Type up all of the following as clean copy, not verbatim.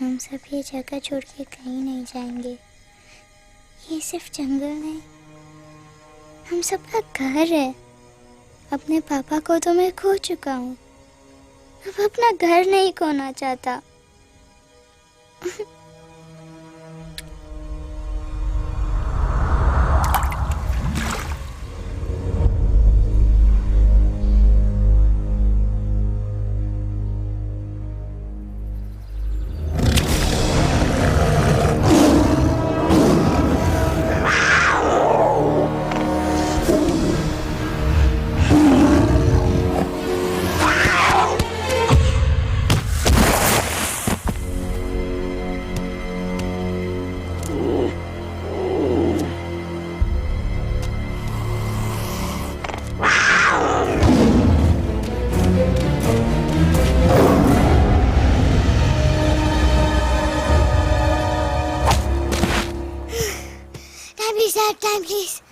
हम सब ये जगह छोड़ के कहीं नहीं जाएंगे। ये सिर्फ जंगल नहीं, हम सबका घर है। अपने पापा को तो मैं खो चुका हूँ, अब अपना घर नहीं खोना चाहता।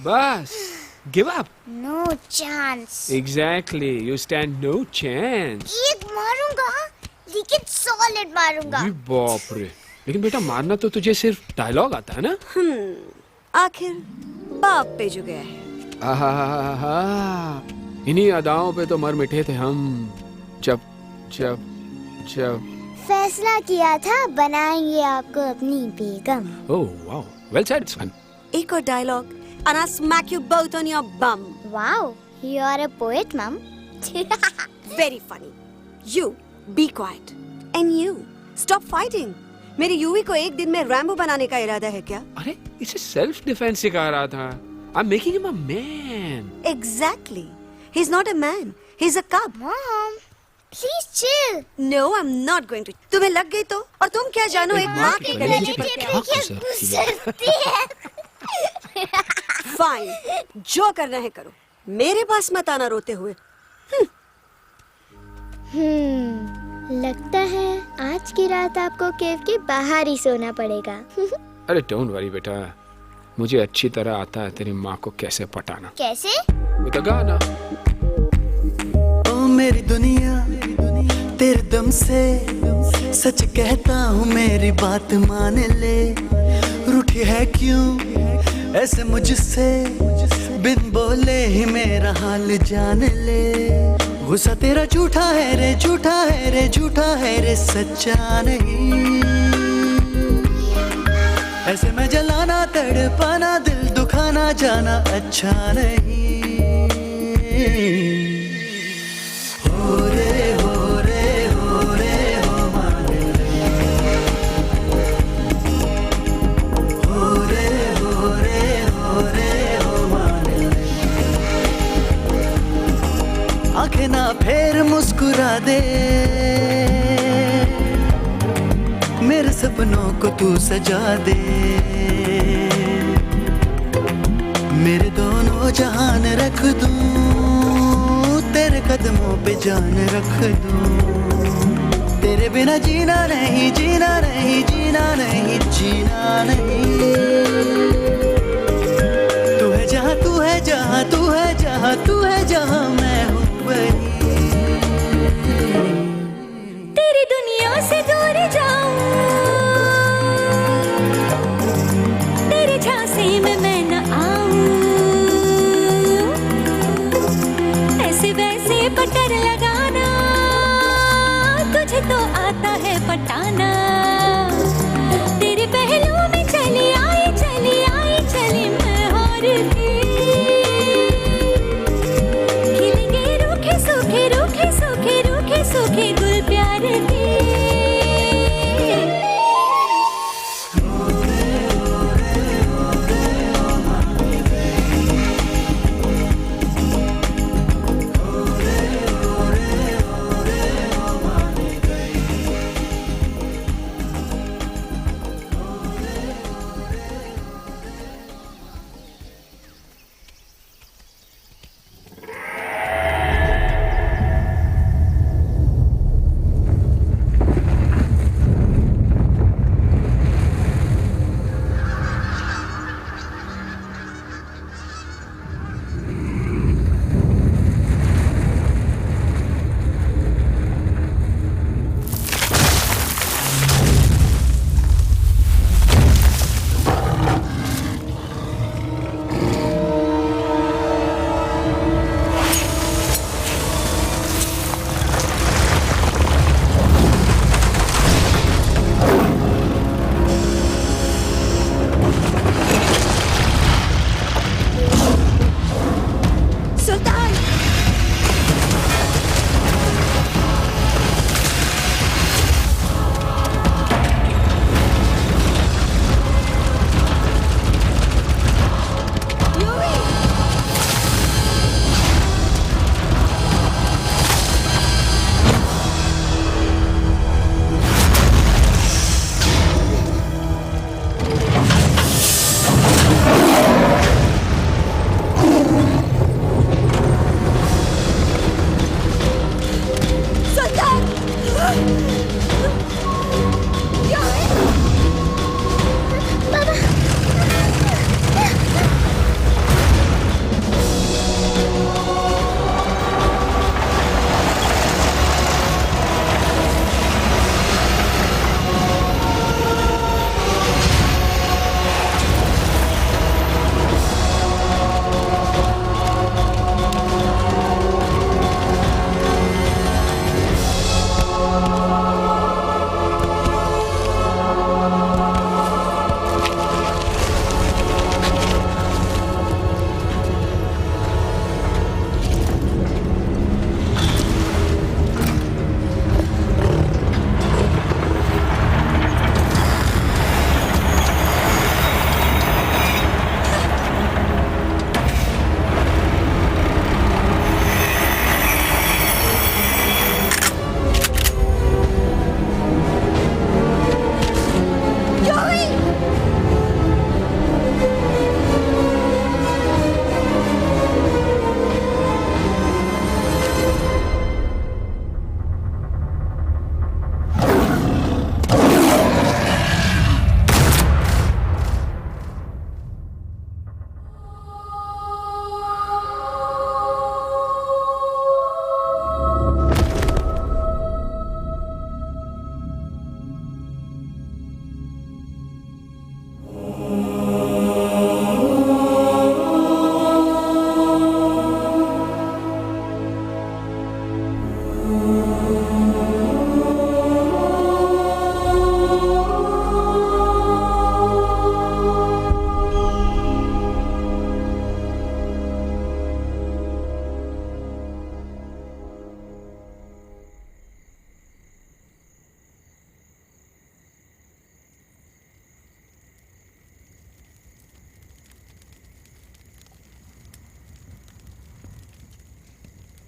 बस give up. No chance. Exactly, you stand no chance. एक मारूंगा, लेकिन सॉलिड मारूंगा। अरे बाप रे, लेकिन बेटा मारना तो तुझे सिर्फ डायलॉग आता है ना? आखिर बाप पे जो गया है। आहा, इन्हीं अदाओं पे तो मर मिटे थे हम जब जब जब फैसला किया था बनाएंगे आपको अपनी बेगम। Oh wow, well said, it's fun. एक और dialogue and I'll smack you both on your bum. Wow, you are a poet, Mom. Very funny. You be quiet and you stop fighting. मेरे यूवी को एक दिन में Rambo बनाने का इरादा है क्या? अरे इसे सेल्फ डिफेंस सिखा रहा था। I'm making him a man. Exactly. He's not a man. He's a cub. Mom, please chill. No, I'm not going to. तुम्हें लग गई तो? और तुम क्या जानो एक माँ के गले पर क्या गुजरती है। फाइन, जो करना है करो, मेरे पास मत आना रोते हुए। लगता है आज की रात आपको केव के बाहर ही सोना पड़ेगा। अरे डोंट वरी बेटा, मुझे अच्छी तरह आता है तेरी माँ को कैसे पटाना। कैसे? with a गाना। ओ मेरी दुनिया तेरे दम से सच कहता हूँ, मेरी बात मान ले। रूठी है क्यों ऐसे मुझसे, बिन बोले ही मेरा हाल जान ले। गुस्सा तेरा झूठा है रे, झूठा है रे, झूठा है रे, सच्चा नहीं। ऐसे में जलाना तड़पाना, दिल दुखाना जाना अच्छा नहीं। हो रे हो रे हो रे हो माने हो रे हो रे हो रे हो माने। आंखें ना फेर मुस्कुरा दे, मेरे सपनों को तू सजा दे। मेरे दोनों जहान रख दूं, तेरे कदमों पे जान रख दूं। तेरे बिना जीना नहीं, जीना नहीं, जीना नहीं, जीना नहीं। तू है जहाँ, तू है जहाँ, तू है जहाँ, तू है जहाँ, मैं हूँ वही। तेरी दुनिया से दूर जाऊं, तेरे झांसे में मैं न आऊं। ऐसे वैसे पटर लगाना, तुझे तो आता है पटाना। तेरे पहलू में चली आई, चली आई, चली मैं हार गई। खिलेंगे रूखे सूखे, रूखे सूखे, रूखे सूखे गुल प्यार के।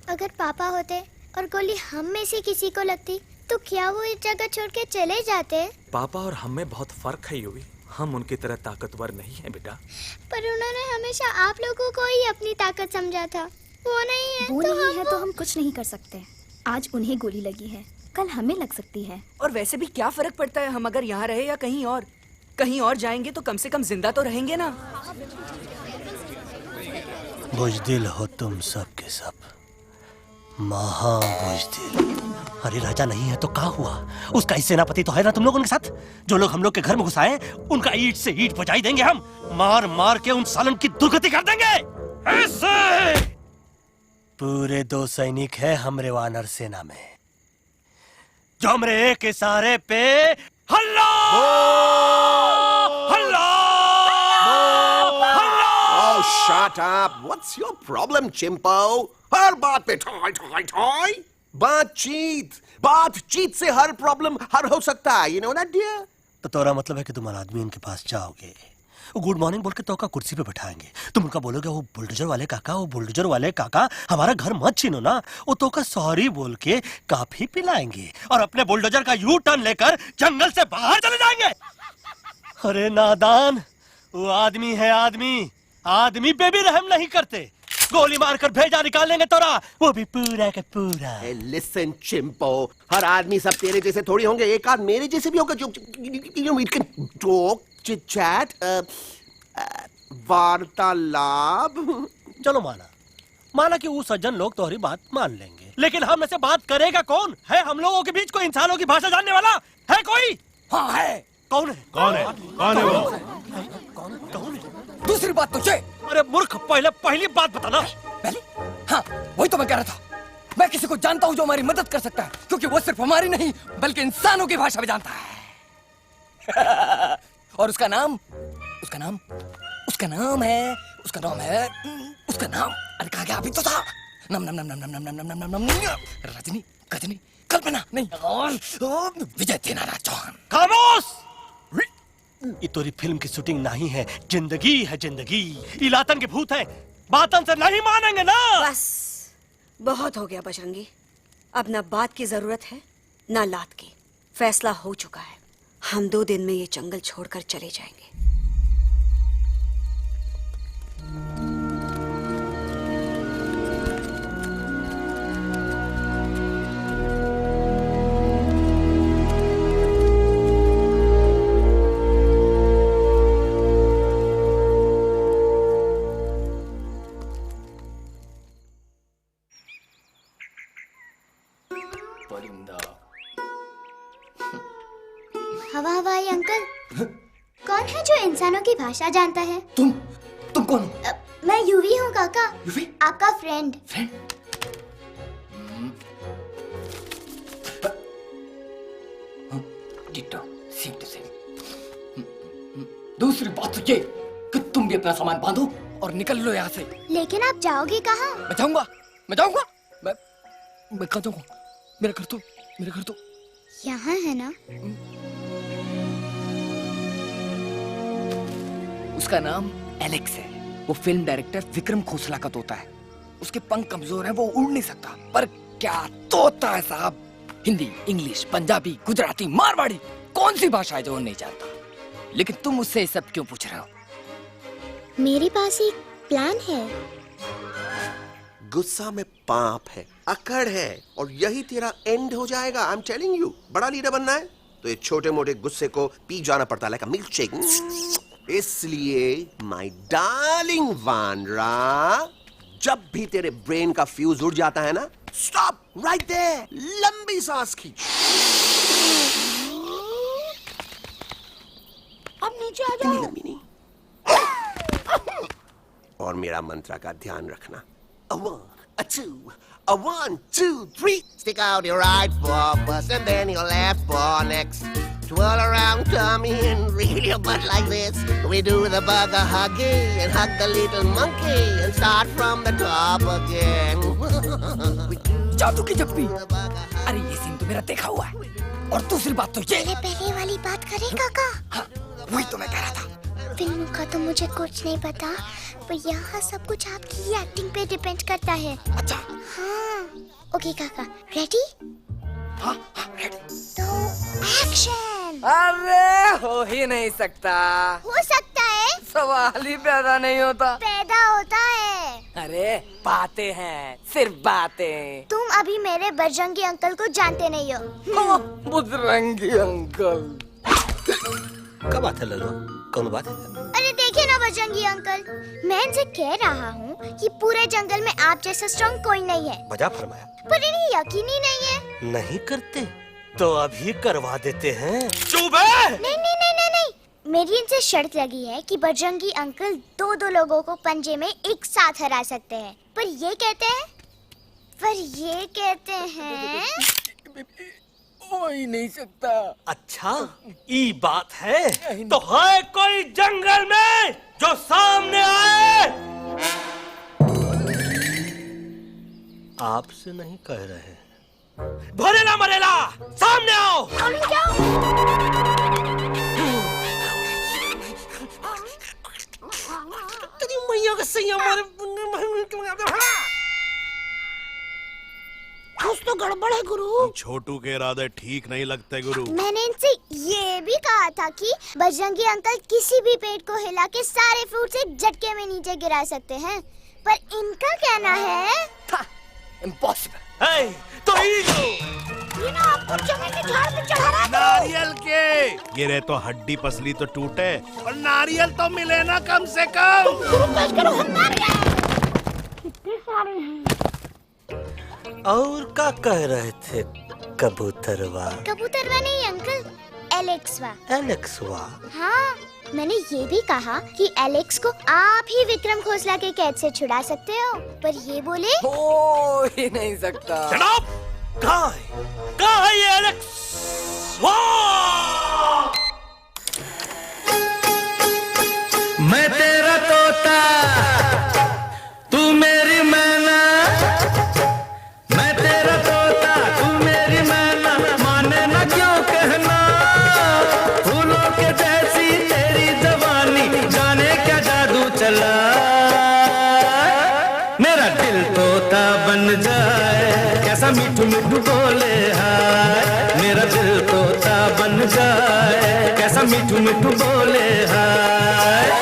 अगर पापा होते और गोली हम में से किसी को लगती तो क्या वो इस जगह छोड़ के चले जाते? पापा और हम में बहुत फर्क है यूवी। हम उनकी तरह ताकतवर नहीं है बेटा। पर उन्होंने हमेशा आप लोगों को ही अपनी ताकत समझा था। वो नहीं है वो तो नहीं है तो हम कुछ नहीं कर सकते। आज उन्हें गोली लगी है, कल हमें लग सकती है। और वैसे भी क्या फर्क पड़ता है हम अगर यहाँ रहे या कहीं और? कहीं और जाएंगे तो कम से कम जिंदा तो रहेंगे ना। बुज़दिल हो तुम सब के सब, महा बुज़दिल। अरे राजा नहीं है तो क्या हुआ? उसका ही सेनापति तो है ना तुम लोगों के साथ। जो लोग हम लोग के घर में घुसाए उनका ईंट से ईंट बजाई देंगे हम। मार मार के उन सालन की दुर्गति कर देंगे ऐसे। पूरे 2 सैनिक है हमरे वानर सेना में जो हमरे एक इशारे पे हल्ला हल्ला हल्ला। Oh, shut up! What's your problem, चिंपो? हर बात पे ठोय ठोय ठोय। बातचीत से हर प्रॉब्लम हल हो सकता है। You know that, dear? तो तोरा मतलब है कि तुम आदमी उनके पास जाओगे, वो गुड मॉर्निंग बोल के तो का कुर्सी पे बैठाएंगे, तुम उनका बोलोगे वो बुलडोजर वाले काका हमारा घर मत छीनो ना, वो तो का सॉरी बोल के काफी पिलाएंगे और अपने बुलडोजर का यू टर्न लेकर जंगल से बाहर चले जाएंगे। अरे नादान, वो आदमी है आदमी पे भी रहम नहीं करते। गोली मारकर भेजा निकाल लेंगे तोरा, वो भी पूरा का पूरा। Hey, listen, चिंपो, हर आदमी सब तेरे जैसे थोड़ी होंगे। एक आध मेरे जैसे भी होगा जो we can talk, chit chat, वार्तालाप। चलो माना कि वो सज्जन लोग तुम्हारी बात मान लेंगे, लेकिन हम में से बात करेगा कौन? है हम लोगों के बीच कोई इंसानों की भाषा जानने वाला है कोई? हाँ है। कौन है वो? दूसरी बात तो ये। अरे मूर्ख, पहली बात बताना। पहले? हाँ, वही तो मैं कह रहा था। मैं किसी को जानता हूँ जो हमारी मदद कर सकता है, क्योंकि वो सिर्फ हमारी नहीं बल्कि इंसानों की भाषा भी जानता है। और उसका नाम है अरे कहा गया अभी तो था। नम रजनी गजनी कल्पना नहीं और विजय देनाराज चौहान। खामोश! ये तोरी फिल्म की शूटिंग नहीं है, जिंदगी है जिंदगी। इलातन के भूत है, बातन से नहीं मानेंगे ना। बस बहुत हो गया बजरंगी, अब ना बात की जरूरत है ना लात की। फैसला हो चुका है, हम 2 दिन में ये जंगल छोड़कर चले जाएंगे। हवाई अंकल, कौन है जो इंसानों की भाषा जानता है? तुम कौन हो? मैं यूवी हूँ काका। यूवी? आपका फ्रेंड। दूसरी बात तो ये कि तुम भी अपना सामान बांधो और निकल लो यहाँ से। लेकिन आप जाओगे कहाँ? मैं जाऊंगा मैं कहाँ जाऊंगा? मेरा घर तो यहाँ है ना। उसका नाम एलेक्स है। वो फिल्म डायरेक्टर विक्रम खोसला का तोता है। उसके पंख कमजोर हैं, वो उड़ नहीं सकता। पर क्या तोता है साहब। हिंदी, इंग्लिश, पंजाबी, गुजराती, मारवाड़ी, कौन सी भाषा है जो वो नहीं जानता। लेकिन तुम उससे ये सब क्यों पूछ रहे हो? मेरे पास एक प्लान है। गुस्सा में पाप है, अकड़ है, और यही तेरा एंड हो जाएगा। आई एम टेलिंग यू। बड़ा लीडर बनना है तो ये छोटे मोटे गुस्से को पी जाना पड़ता है, लाइक अ मिल्क शेक। इसलिए माय डार्लिंग वानरा, जब भी तेरे ब्रेन का फ्यूज उड़ जाता है ना, स्टॉप राइट देयर, लंबी सांस खींच। अब नीचे आ जाओ। लंबी नहीं। और मेरा मंत्र का ध्यान रखना। A 1, a 2, a 1, 2, 3. Stick out your right paw first and then your left paw next. Twirl around tummy and reel your butt like this. We do the bugger huggy and hug the little monkey and start from the top again. जादू की जप्पी। अरे ये scene तो मेरा देखा हुआ है। और दूसरी बात तो ये। पहले वाली बात करें काका। हाँ, वही तो मैं कह रहा था। फिल्मों का तो मुझे कुछ नहीं पता, पर यहाँ सब कुछ आपकी एक्टिंग पे डिपेंड करता है। अच्छा। हाँ। ओके काका, रेडी? हाँ रेडी। तो एक्शन। अरे हो ही नहीं सकता। हो सकता है। सवाल ही पैदा नहीं होता। पैदा होता है। अरे बातें हैं, सिर्फ बातें। तुम अभी मेरे बजरंगी अंकल को जानते नहीं हो। बजरंगी अंकल। क्या बात है लल्लू, कौन बात है? अरे देखिए ना बजरंगी अंकल, मैं इनसे कह रहा हूँ कि पूरे जंगल में आप जैसा स्ट्रॉन्ग कोई नहीं है। बजा फरमाया। पर इन्हें यकीन ही नहीं है। नहीं करते तो अभी करवा देते हैं। नहीं नहीं नहीं नहीं नहीं, मेरी इनसे शर्त लगी है कि बजरंगी अंकल दो लोगों को पंजे में एक साथ हरा सकते हैं। पर ये कहते हैं हो ही नहीं सकता। अच्छा ये बात है तो है कोई जंगल में जो सामने आए? आपसे नहीं कह रहे, भरेला मरेला सामने आओ। तेरी मैया का सही हमारे कुछ तो गड़बड़ है गुरु। छोटू के इरादे ठीक नहीं लगते गुरु। मैंने इनसे ये भी कहा था कि बजरंगी अंकल किसी भी पेड़ को हिला के सारे फ्रूट्स एक झटके में नीचे गिरा सकते हैं, पर इनका कहना है इम्पॉसिबल। तो ये ना आपको चने के झाड़ पे चढ़ा रहा है। नारियल के गिरे तो हड्डी पसली तो टूटे, और नारियल तो मिले ना कम से कम। गुरु पेश करो, हम नारियल कितने सारे हैं। और क्या कह रहे थे कबूतरवा? कबूतरवा नहीं अंकल, एलेक्सवा। एलेक्सवा? हाँ, मैंने ये भी कहा कि एलेक्स को आप ही विक्रम खोसला के कैद से छुड़ा सकते हो, पर ये बोले हो ही नहीं सकता। जनाब, कहाँ है ये एलेक्स? मैं तेरा तोता तू मेरी मैना, मैं तेरा तोता तू मेरी मैना, माने ना क्यों कहना, फूलों के जैसी तेरी जवानी, जाने क्या जादू चला, मेरा दिल तोता बन जाए, कैसा मिठू मिठू बोले हाय, मेरा दिल तोता बन जाए, कैसा मिठू मिठू बोले हाय।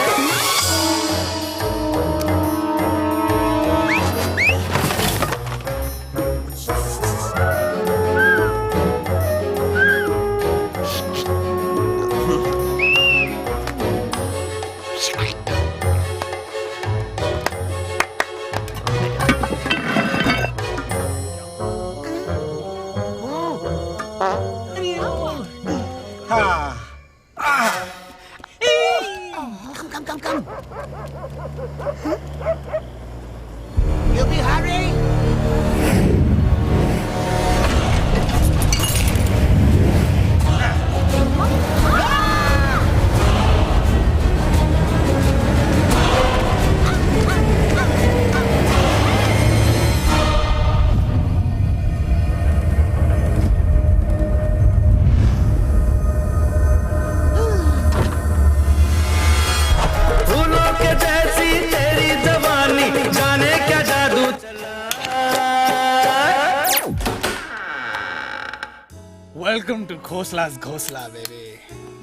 Welcome to Khosla's Khosla, baby.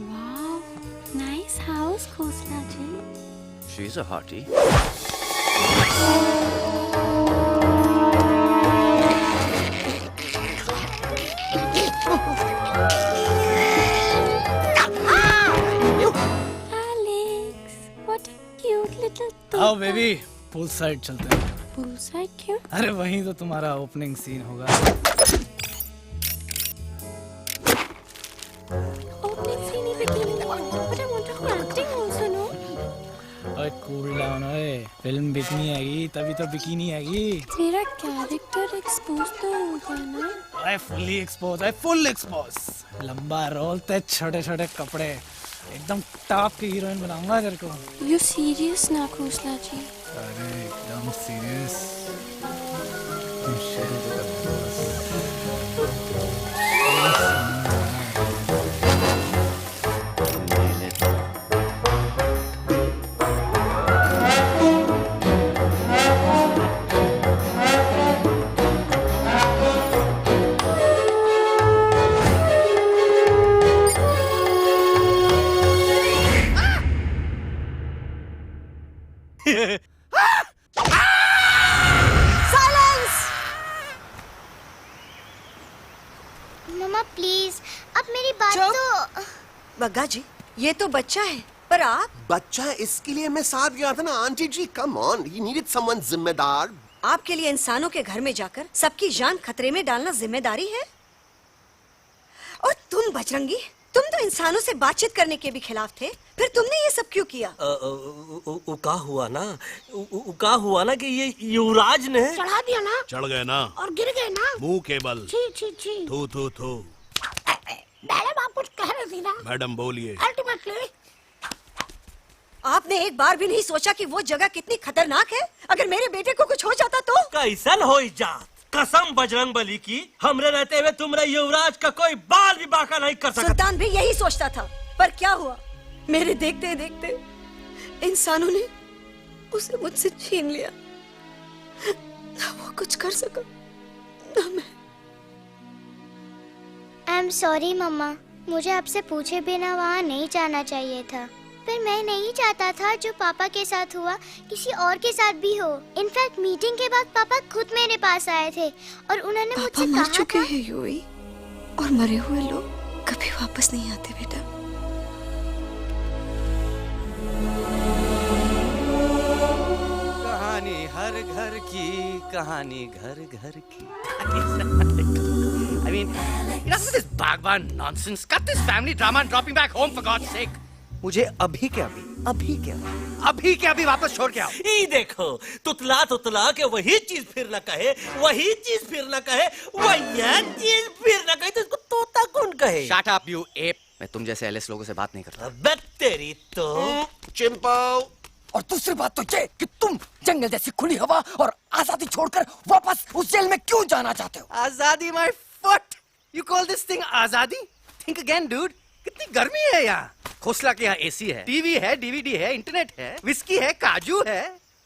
Wow, nice house, Khosla ji. She's a hottie. Alex, what a cute little toy. आओ बेबी, पूल साइड चलते हैं। पूल साइड क्यों? अरे वहीं तो तुम्हारा ओपनिंग सीन होगा। Opening scene in bikini. But I want to do acting also, no? ओए कूल डाउन ओए, फिल्म बिकनी आएगी तभी तो बिकिनी आएगी। तेरा कैरेक्टर एक्सपोज तो होगा ना? ओए फुल्ली एक्सपोज, ओए फुल एक्सपोज। लंबा रोल ते छोटे छोटे कपड़े, एकदम टॉप की हीरोइन बनाऊंगा तेरे को। You serious ना खोसला जी? अरे एकदम सीरियस। प्लीज अब मेरी बात चुप। तो। बग्गा जी, ये तो बच्चा है, पर आप बच्चा है, इसके लिए मैं साथ गया था ना auntie ji. Come on, he needed someone जिम्मेदार। आपके लिए इंसानों के घर में जाकर सबकी जान खतरे में डालना जिम्मेदारी है? और तुम बजरंगी, तुम तो इंसानों से बातचीत करने के भी खिलाफ थे, फिर तुमने ये सब क्यों किया? का हुआ ना कि ये युवराज ने चढ़ा दिया ना चढ़ गए ना और गिर गए ना। मुंह के बल। छी छी छी। थू थू थू। मैडम आप कुछ कह रही थी ना। मैडम बोलिए। अल्टीमेटली आपने एक बार भी नहीं सोचा कि वो जगह कितनी खतरनाक है? अगर मेरे बेटे को कुछ हो जाता तो? कैसन हो जा, कसम बजरंग बली की, हमरे रहते हुए तुमरे युवराज का कोई बाल भी बाका नहीं कर सकता। सुल्तान भी यही सोचता था, पर क्या हुआ? मेरे देखते देखते इंसानों ने उसे मुझसे छीन लिया। ना वो कुछ कर सका, ना मैं। आई एम सॉरी मम्मा, मुझे आपसे पूछे बिना वहाँ नहीं जाना चाहिए था। पर मैं नहीं चाहता था जो पापा के साथ हुआ किसी और के साथ भी हो। इनफैक्ट मीटिंग के बाद पापा खुद मेरे पास आए थे और उन्होंने मुझसे कहा मर चुके हैं यूई, और मरे हुए लोग कभी वापस नहीं आते बेटा। कहानी हर घर की, कहानी घर घर की। I mean, enough with this Bhagwan nonsense. Cut this family drama and drop me back home for God's sake. मुझे अभी के अभी वापस छोड़ के आओ। ई देखो, तुतला के वही चीज फिर न कहे, वही चीज फिर न कहे, वही चीज फिर न कहे, तो इसको तोता कौन कहे? Shut up, you ape. मैं तुम जैसे एलिस लोगों से बात नहीं करता। अबे तेरी तो। चिंपो। और दूसरी बात तो ये कि तुम जंगल जैसी खुली हवा और आजादी छोड़कर वापस उस जेल में क्यों जाना चाहते हो? आजादी my foot. You call this thing आजादी? Think again, dude. कितनी गर्मी है यहाँ। खोसला के यहाँ एसी है, टीवी है, डीवीडी है, इंटरनेट है, विस्की है, काजू है,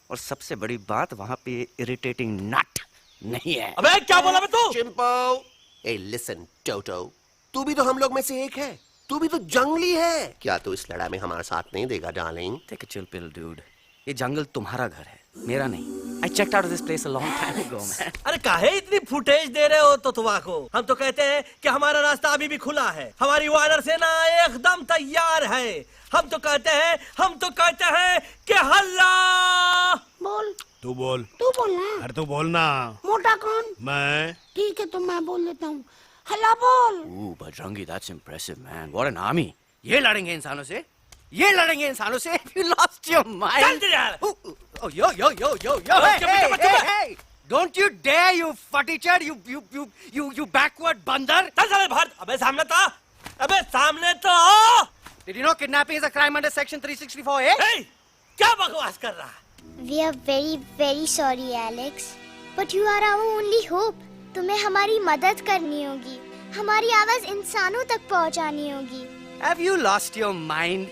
और सबसे बड़ी बात वहाँ पे इरिटेटिंग नट नहीं है। अबे क्या बोला मैं तू? चिंपो। ए लिसन टोटो, तू भी तो हम लोग में से एक है। तू भी तो जंगली है। क्या तू इस लड़ाई में हमारा साथ नहीं देगा darling? Take a chill pill, dude. ये जंगल तुम्हारा घर है, मेरा नहीं। I checked out of this place a long time ago, man. अरे काहे इतनी फुटेज दे रहे हो तुतवा को? हम तो कहते हैं कि हमारा रास्ता अभी भी खुला है, हमारी वानर सेना एकदम तैयार है। हम तो कहते हैं कि हल्ला। बोल। तू बोल। तू बोलना। अरे तू बोलना। मोटा कौन? मैं। ठीक है तो मैं बोल देता हूँ। हल्ला बोल। Ooh, Bajrangi, that's impressive, man. What an army. ये लड़ेंगे इंसानों से? ये लड़ेंगे इंसानों से? You lost your mind. चल यार। Oh, yo. Hey. Don't you dare, you futichard, you backward बंदर. चल चल भाग। अबे सामने तो। Did you know kidnapping is a crime under section 364A? Hey, क्या बकवास कर रहा है? We are very very sorry Alex, but you are our only hope. तुम्हें हमारी मदद करनी होगी, हमारी आवाज इंसानों तक पहुंचानी होगी। Have you lost your mind?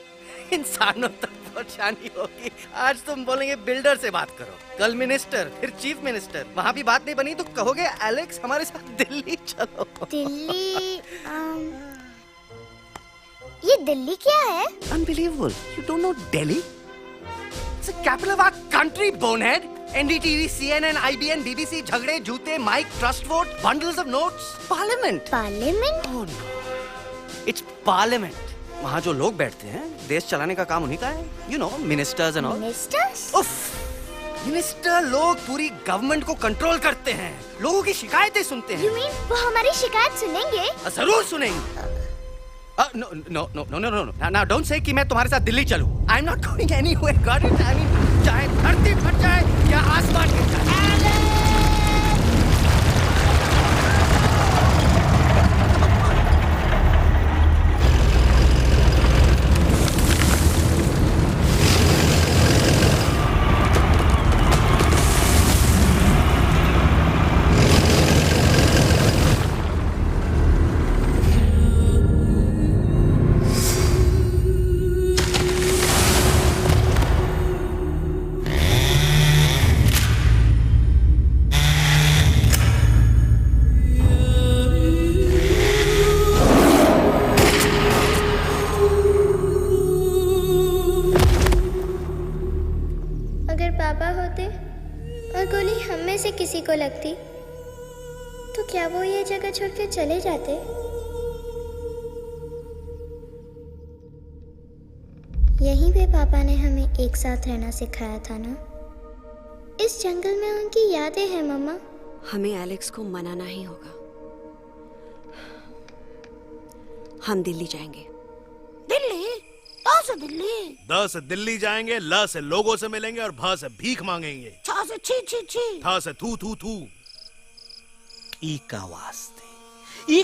इंसानों तक पहुंचानी होगी। आज तुम बोलेंगे बिल्डर से बात करो, कल मिनिस्टर, फिर चीफ मिनिस्टर। वहाँ भी बात नहीं बनी तो कहोगे एलेक्स हमारे साथ दिल्ली चलो। दिल्ली? ये दिल्ली क्या है? Unbelievable. You don't know Delhi? It's the capital of our country, bonehead. NDTV, CNN, IBN, BBC, झगड़े, जूते, mike, trust vote, bundles of notes. Parliament. Parliament? Oh no. It's Parliament. वहाँ जो लोग बैठते हैं, देश चलाने का काम उन्हीं का है। You know, ministers and all. Ministers? उफ! मिनिस्टर लोग पूरी गवर्नमेंट को कंट्रोल करते हैं, लोगों की शिकायतें सुनते हैं। You mean वो हमारी शिकायत सुनेंगे? जरूर सुनेंगे। No. Now don't say कि मैं तुम्हारे साथ दिल्ली चलूं. I'm not going anywhere. Got it? I mean, चाहे धरती फट जाए या आसमान गिर जाए। किसी को लगती तो क्या वो ये जगह छोड़ के चले जाते? यहीं पे पापा ने हमें एक साथ रहना सिखाया था ना। इस जंगल में उनकी यादें हैं मम्मा। हमें एलेक्स को मनाना ही होगा। हम दिल्ली जाएंगे। दिल्ली? आ से दिल्ली? द से दिल्ली जाएंगे, ल से लोगों से मिलेंगे और भ से भीख मांगेंगे। छ से छी छी छी। थ से थू थू थू। ई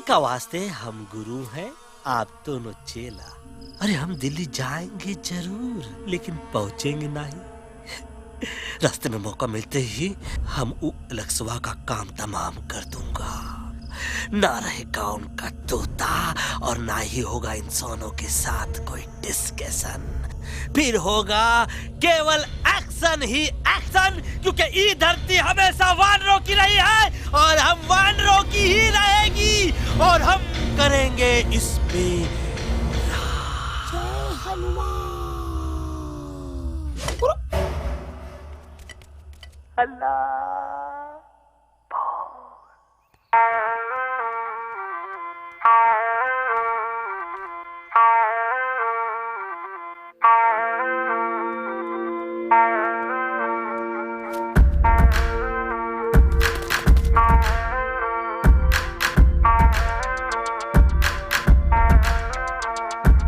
का वास्ते हम गुरु हैं, आप दोनों चेला। अरे हम दिल्ली जाएंगे जरूर, लेकिन पहुंचेंगे नहीं। रास्ते में मौका मिलते ही हम अलक्सवा का काम तमाम कर दूंगा। ना रहेगा उनका तोता और ना ही होगा इंसानों के साथ कोई डिस्कशन। फिर होगा केवल एक्शन ही एक्शन, क्योंकि ये धरती हमेशा वानरों की रही है और हम वानरों की ही रहेगी, और हम करेंगे इस पे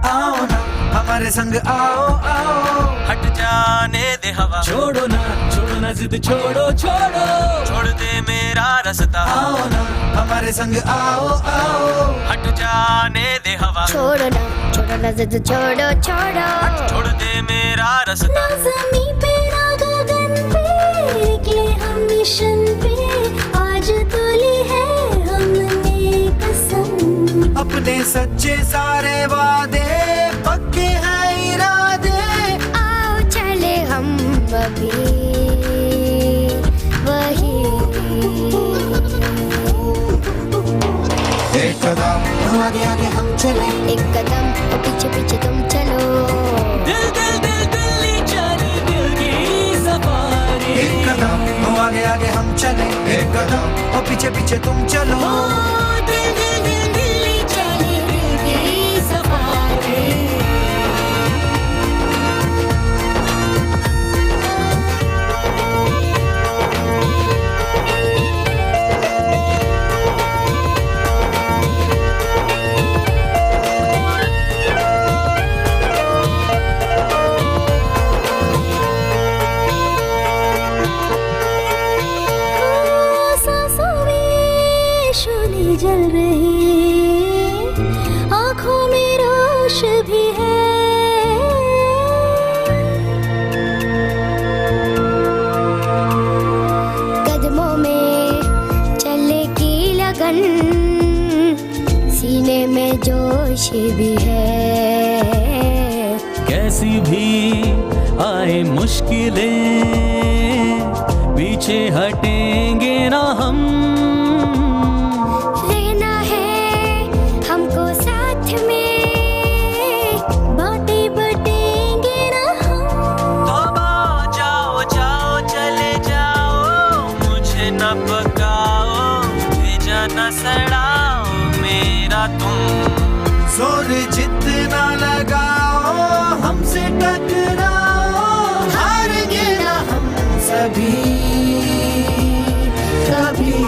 आओ ना हमारे संग आओ आओ, हट जाने दे हवा, छोड़ो ना जिद, छोड़ो छोड़ दे मेरा रास्ता। आओ ना हमारे संग आओ आओ, हट जाने दे हवा, छोड़ो ना जिद, छोड़ो छोड़ दे मेरा रास्ता। ज़मीं पे ना गगन पे निकले हम मिशन पे, आज तो ली है हमने कसम। अपने सच्चे सारे वादे पक्के हैं इरादे, आओ चले हम अभी वही। एक कदम आगे आगे हम चले, एक कदम और पीछे पीछे तुम चलो। दिल दिल दिल दिल्ली चले, दिल की सफारी। एक कदम आगे आगे हम चले, एक कदम और पीछे पीछे तुम चलो। दिल दिल दिल दिल्ली चले, दिल की सफारी। जल रही आँखों में रोश भी है, कदमों में चलेगी लगन, सीने में जोश भी है। कैसी भी आए मुश्किलें, पीछे हटेंगे ना हम। रहना है हमको साथ में, बातें बटेंगे ना हम। जाओ जाओ चले जाओ, मुझे न पकाओ, भेजा न सड़ाओ मेरा तुम। जोर जितना लगाओ हमसे टकराओ, हारेंगे ना हम सभी कभी।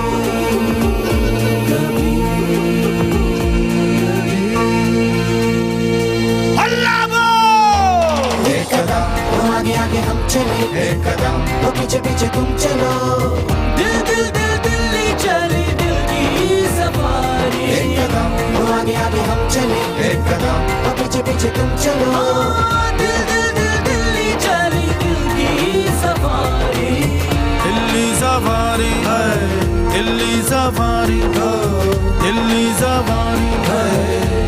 एक कदम आगे आगे हम चले, एक कदम तो पीछे पीछे तुम चलो। दिल दिल दिल दिल्ली चली, दिल की सफारी। एक कदम आगे आगे हम चले, एक कदम तो पीछे पीछे तुम चलो। दिल दिल दिल दिल्ली चली, दिल की सफारी। दिल्ली सफारी है, दिल्ली सफारी है, दिल्ली सफारी है,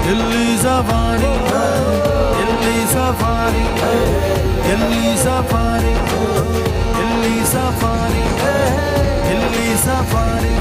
दिल्ली सफारी है, दिल्ली सफारी है, दिल्ली सफारी है, दिल्ली सफारी है, Delhi safari.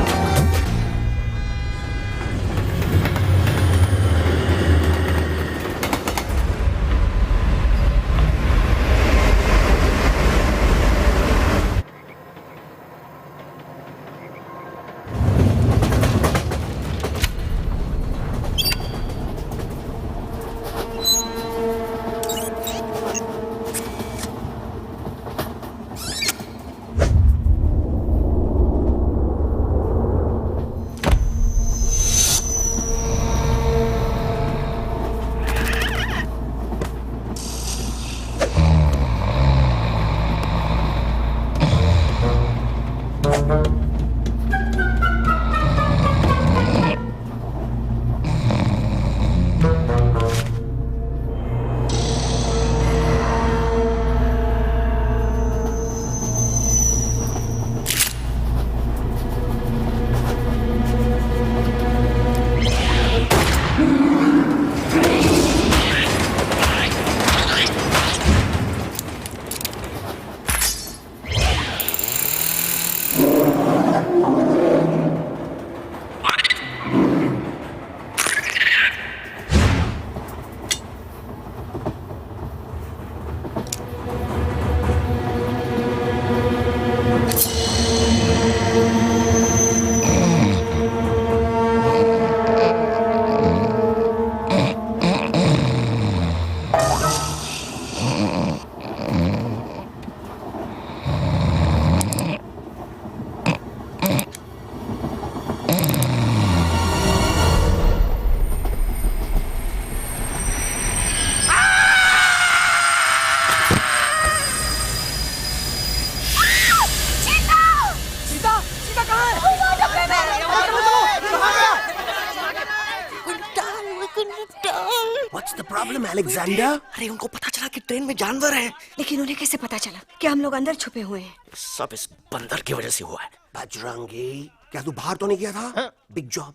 What's the problem, Alexander? अरे उनको पता चला कि ट्रेन में जानवर है। लेकिन उन्हें कैसे पता चला कि हम लोग अंदर छुपे हुए हैं? सब इस बंदर की वजह से हुआ है। बजरंगी, क्या तू बाहर तो नहीं गया था? Big job,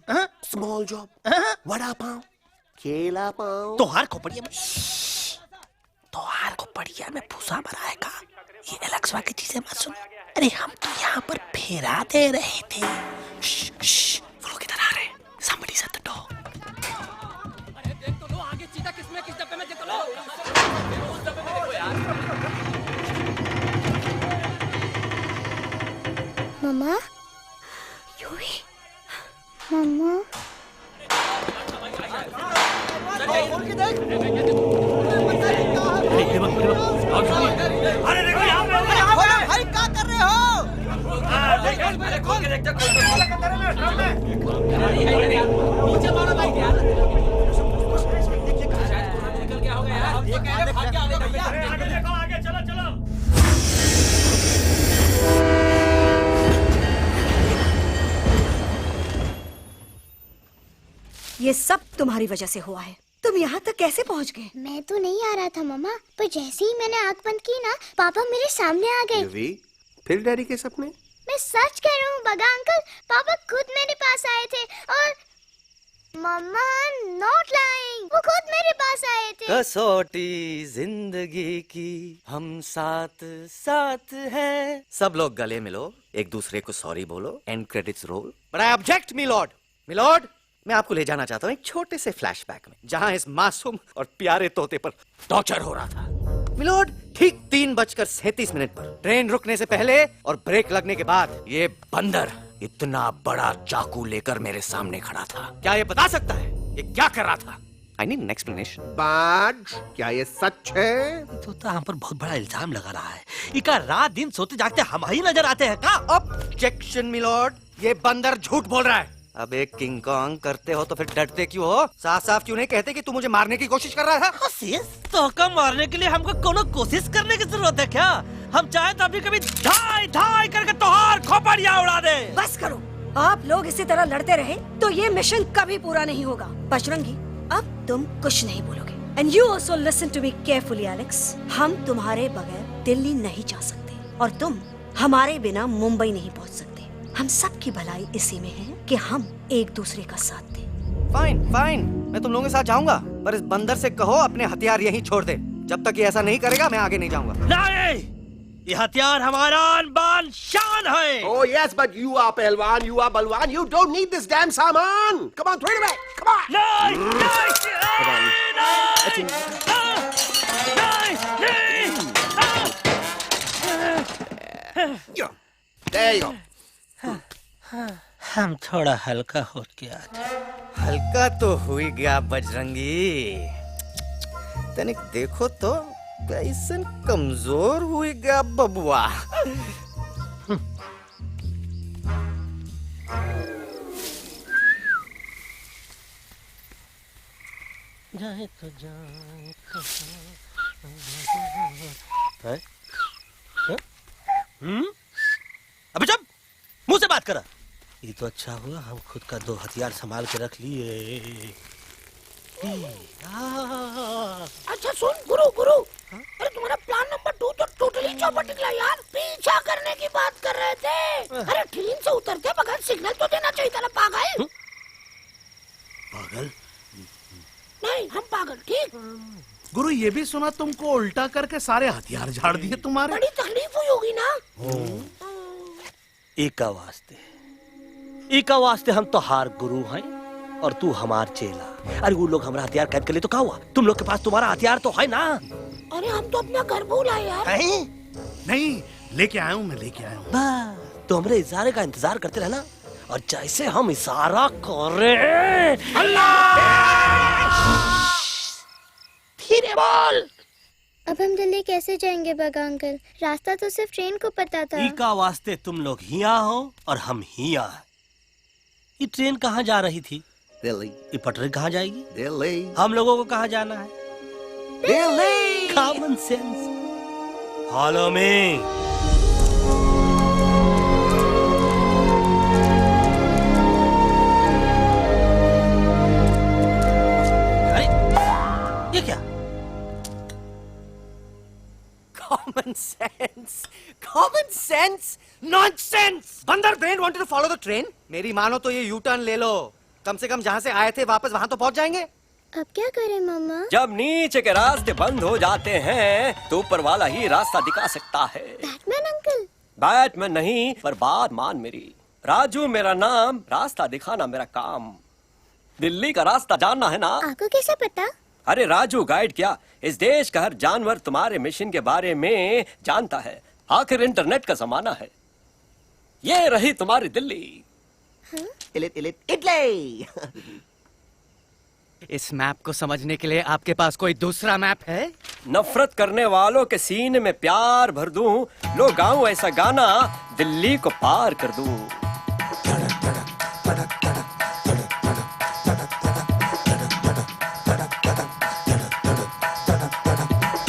small job, vada pav, केला पाव। तोहार खोपड़िया में भूसा भराएगा। ये एलेक्सा की चीजें मत सुन। अरे हम तो यहाँ पर फेरा दे रहे थे। वो लोग इधर आ रहे हैं। Somebody's at the door. मम्मा, यूवी, मम्मा, अरे देखो यहाँ पे भाई क्या कर रहे हो? खोल के देखते नीचे मारो भाई यार। निकल गया होगा यार। ये कह रहे भाग के आगे भैया। आगे देखो आगे चलो चलो। ये सब तुम्हारी वजह से हुआ है। तुम यहाँ तक कैसे पहुँच गए? मैं तो नहीं आ रहा था मम्मा, पर जैसे ही मैंने आँख बंद की ना, पापा मेरे सामने आ गए। यूवी, फिर डैडी के सपने? मैं सच कह रहा हूँ बगा अंकल, पापा खुद मेरे पास आए थे और मम्मा नॉट लाइंग, वो खुद मेरे पास आए थे। कसौटी जिंदगी की हम साथ साथ हैं। सब लोग गले मिलो, एक दूसरे को सॉरी बोलो, and credits roll. But I object milord. Milord, मैं आपको ले जाना चाहता हूँ एक छोटे से फ्लैशबैक में, जहाँ इस मासूम और प्यारे तोते पर टॉर्चर हो रहा था। मिलॉर्ड, ठीक 3:37 पर ट्रेन रुकने से पहले और ब्रेक लगने के बाद ये बंदर इतना बड़ा चाकू लेकर मेरे सामने खड़ा था। क्या ये बता सकता है ये क्या कर रहा था? I need an explanation. बाज, क्या ये सच है? तो हम पर बहुत बड़ा इल्जाम लगा रहा है। इका रात दिन सोते जागते हम ही नजर आते हैं का? ऑब्जेक्शन मिलॉर्ड, ये बंदर झूठ बोल रहा है। अब एक किंग कॉन्ग करते हो तो फिर डरते क्यों हो? साफ साफ क्यों नहीं कहते कि तू मुझे मारने की कोशिश कर रहा था? तो का मारने के लिए हमको कोनो कोशिश करने की जरूरत है क्या? हम चाहे तो अभी कभी धाई धाई करके तोहार खोपड़िया उड़ा दे। बस करो, आप लोग इसी तरह लड़ते रहे तो ये मिशन कभी पूरा नहीं होगा। बजरंगी, अब तुम कुछ नहीं बोलोगे। And you also listen to me carefully Alex. हम तुम्हारे बगैर दिल्ली नहीं जा सकते और तुम हमारे बिना मुंबई नहीं पहुंच सकते। हम सब की भलाई इसी में है कि हम एक दूसरे का साथ दें। फाइन फाइन, मैं तुम लोगों के साथ जाऊंगा, पर इस बंदर से कहो अपने हथियार यहीं छोड़ दे। जब तक ये ऐसा नहीं करेगा मैं आगे नहीं जाऊंगा। नहीं, ये हथियार हमारा आन-बान शान है। Oh yes, but you are पहलवान, you are बलवान, you don't need this damn सामान. Come on, throw it away. Come on. There you go. हम थोड़ा हल्का हो गया था। हल्का तो हुई गया बजरंगी, तनिक देखो तो कैसन कमजोर हुई गया बबुआ। जाए तो जाए। अबे चुप, मुंह से बात करा। ये तो अच्छा हुआ हम खुद का 2 हथियार संभाल के रख लिए। अच्छा सुन गुरु गुरु, अरे तुम्हारा प्लान नंबर 2 तो टोटली चौपट निकला यार। पीछा करने की बात कर रहे थे। अरे ट्रेन से उतरते बगैर सिग्नल तो देना चाहिए था ना पागल। पागल नहीं, हम पागल, ठीक। गुरु, ये भी सुना तुमको उल्टा करके सारे हथियार झाड़ दिए तुम्हारे। बड़ी तकलीफ हुई होगी ना। इका वास्ते हम तो हार गुरु हैं और तू हमार चेला। अरे वो लोग हमारा हथियार कैद कर ले तो क्या हुआ? तुम लोग के पास तुम्हारा हथियार तो है ना। अरे हम तो अपना घर भूल आए यार। नहीं, लेके आया हूँ, मैं लेके आया हूँ। तो हमरे इशारे का इंतजार करते रहना, और जैसे हम इशारा करें धीरे बोल। अब हम दिल्ली कैसे जाएंगे बगा अंकल? रास्ता तो सिर्फ ट्रेन को पता था। ई का वास्ते तुम लोग हिया हो और हम हिया। ये ट्रेन कहाँ जा रही थी? दिल्ली। ये पटरी कहाँ जाएगी? दिल्ली। हम लोगों को कहाँ जाना है? Delhi. Common sense. Follow me. अरे ये क्या? Common sense, common sense, nonsense. बंदर brain wanted to follow the train. मेरी मानो तो ये यू टर्न ले लो, कम से कम जहाँ से आए थे वापस वहाँ तो पहुँच जाएंगे। अब क्या करें मामा? जब नीचे के रास्ते बंद हो जाते हैं तो ऊपर वाला ही रास्ता दिखा सकता है। Batman uncle? बैटमैन नहीं, पर बात मान मेरी। राजू मेरा नाम, रास्ता दिखाना मेरा काम। दिल्ली का रास्ता जानना है ना? आपको कैसे पता? अरे राजू गाइड क्या, इस देश का हर जानवर तुम्हारे मिशन के बारे में जानता है। आखिर इंटरनेट का जमाना है। ये रही तुम्हारी दिल्ली। इटली। इस मैप को समझने के लिए आपके पास कोई दूसरा मैप है? नफरत करने वालों के सीने में प्यार भर दूं, लो गाऊं ऐसा गाना, दिल्ली को पार कर दूं।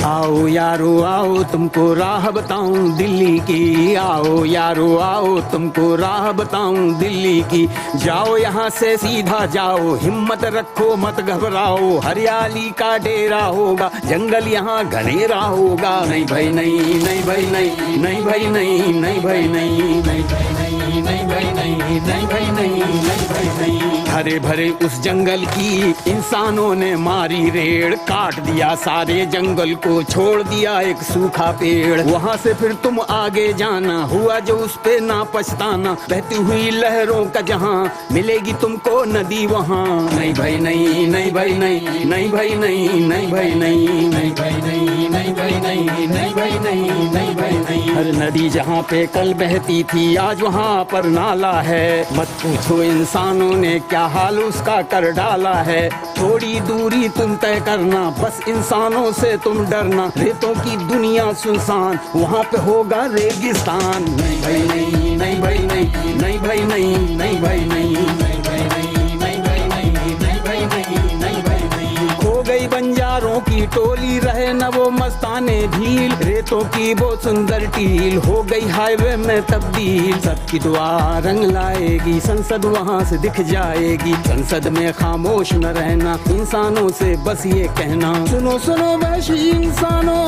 आओ यारो आओ तुमको राह बताऊं दिल्ली की, आओ यारो आओ तुमको राह बताऊं दिल्ली की। जाओ यहाँ से सीधा जाओ, हिम्मत रखो मत घबराओ, हरियाली का डेरा होगा, जंगल यहाँ घनेरा होगा। नहीं भाई नहीं, नहीं भाई नहीं, नहीं भाई नहीं, नहीं भाई नहीं, नहीं भाई नहीं, नहीं भाई नहीं, नहीं भाई नहीं, नहीं भाई नहीं। हरे भरे उस जंगल की इंसानों ने मारी रेड़, काट दिया सारे जंगल को, छोड़ दिया एक सूखा पेड़। वहाँ से फिर तुम आगे जाना, हुआ जो उस पे ना पछताना, बहती हुई लहरों का जहाँ, मिलेगी तुमको नदी वहाँ। नहीं भाई नहीं, नहीं भाई नहीं, नहीं भाई नहीं, नहीं भाई नहीं, नहीं भाई नहीं, नहीं भाई नहीं, नहीं भाई नहीं, नहीं भाई नहीं। हर नदी जहाँ पे कल बहती थी आज वहाँ पर नाला है, मत पूछो इंसानों ने क्या हाल उसका कर डाला है। थोड़ी दूरी तुम तय करना, बस इंसानों से तुम डरना, रेतों की दुनिया सुनसान, वहाँ पे होगा रेगिस्तान। नहीं भाई नहीं, नहीं भाई नहीं, नहीं भाई नहीं, नहीं भाई नहीं, नहीं भाई नहीं, नहीं भाई नहीं, नहीं भाई नहीं, नहीं भाई नहीं। खो गई बंजारों की टोली, रहे न वो मस्ताने झील, रेतों की वो सुंदर टील, हो गई हाईवे में तब्दील। सबकी दुआ रंग लाएगी, संसद वहाँ से दिख जाएगी, संसद में खामोश न रहना, इंसानों से बस ये कहना, सुनो सुनो वैशी इंसानों,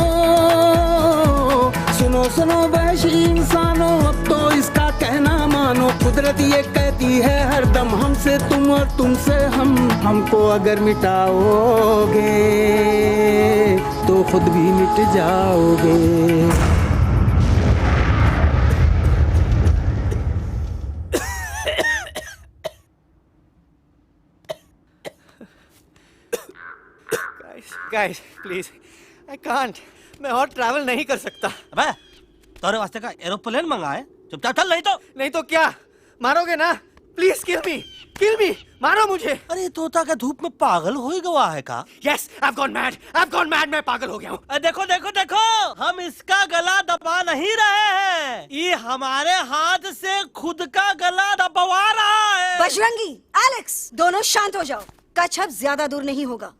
सुनो सुनो वैशी इंसानों, अब तो इसका कहना मानो। कुदरत ये कहती है हरदम, हमसे तुम और तुमसे हम, हमको अगर मिटाओगे तो खुद भी मिट जाओगे। Guys, please, I can't. मैं और ट्रैवल नहीं कर सकता। अबे, तोरे वास्ते का एरोप्लेन मंगाए, चुपचाप चल, नहीं तो क्या मारोगे ना? प्लीज किल मी, मारो मुझे। अरे तोता का धूप में पागल हो ही गवा है का? Yes, I've gone mad, मैं पागल हो गया हूँ। देखो देखो देखो, हम इसका गला दबा नहीं रहे हैं, ये हमारे हाथ से खुद का गला दबवा रहा है। बजरंगी, एलेक्स, दोनों शांत हो जाओ, कच्छ अब ज्यादा दूर नहीं होगा।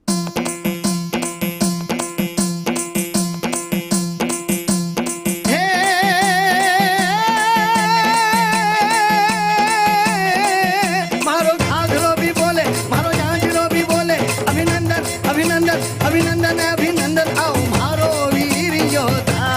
अभिनंदन अभिनंदन आओ मारो वीर योद्धा।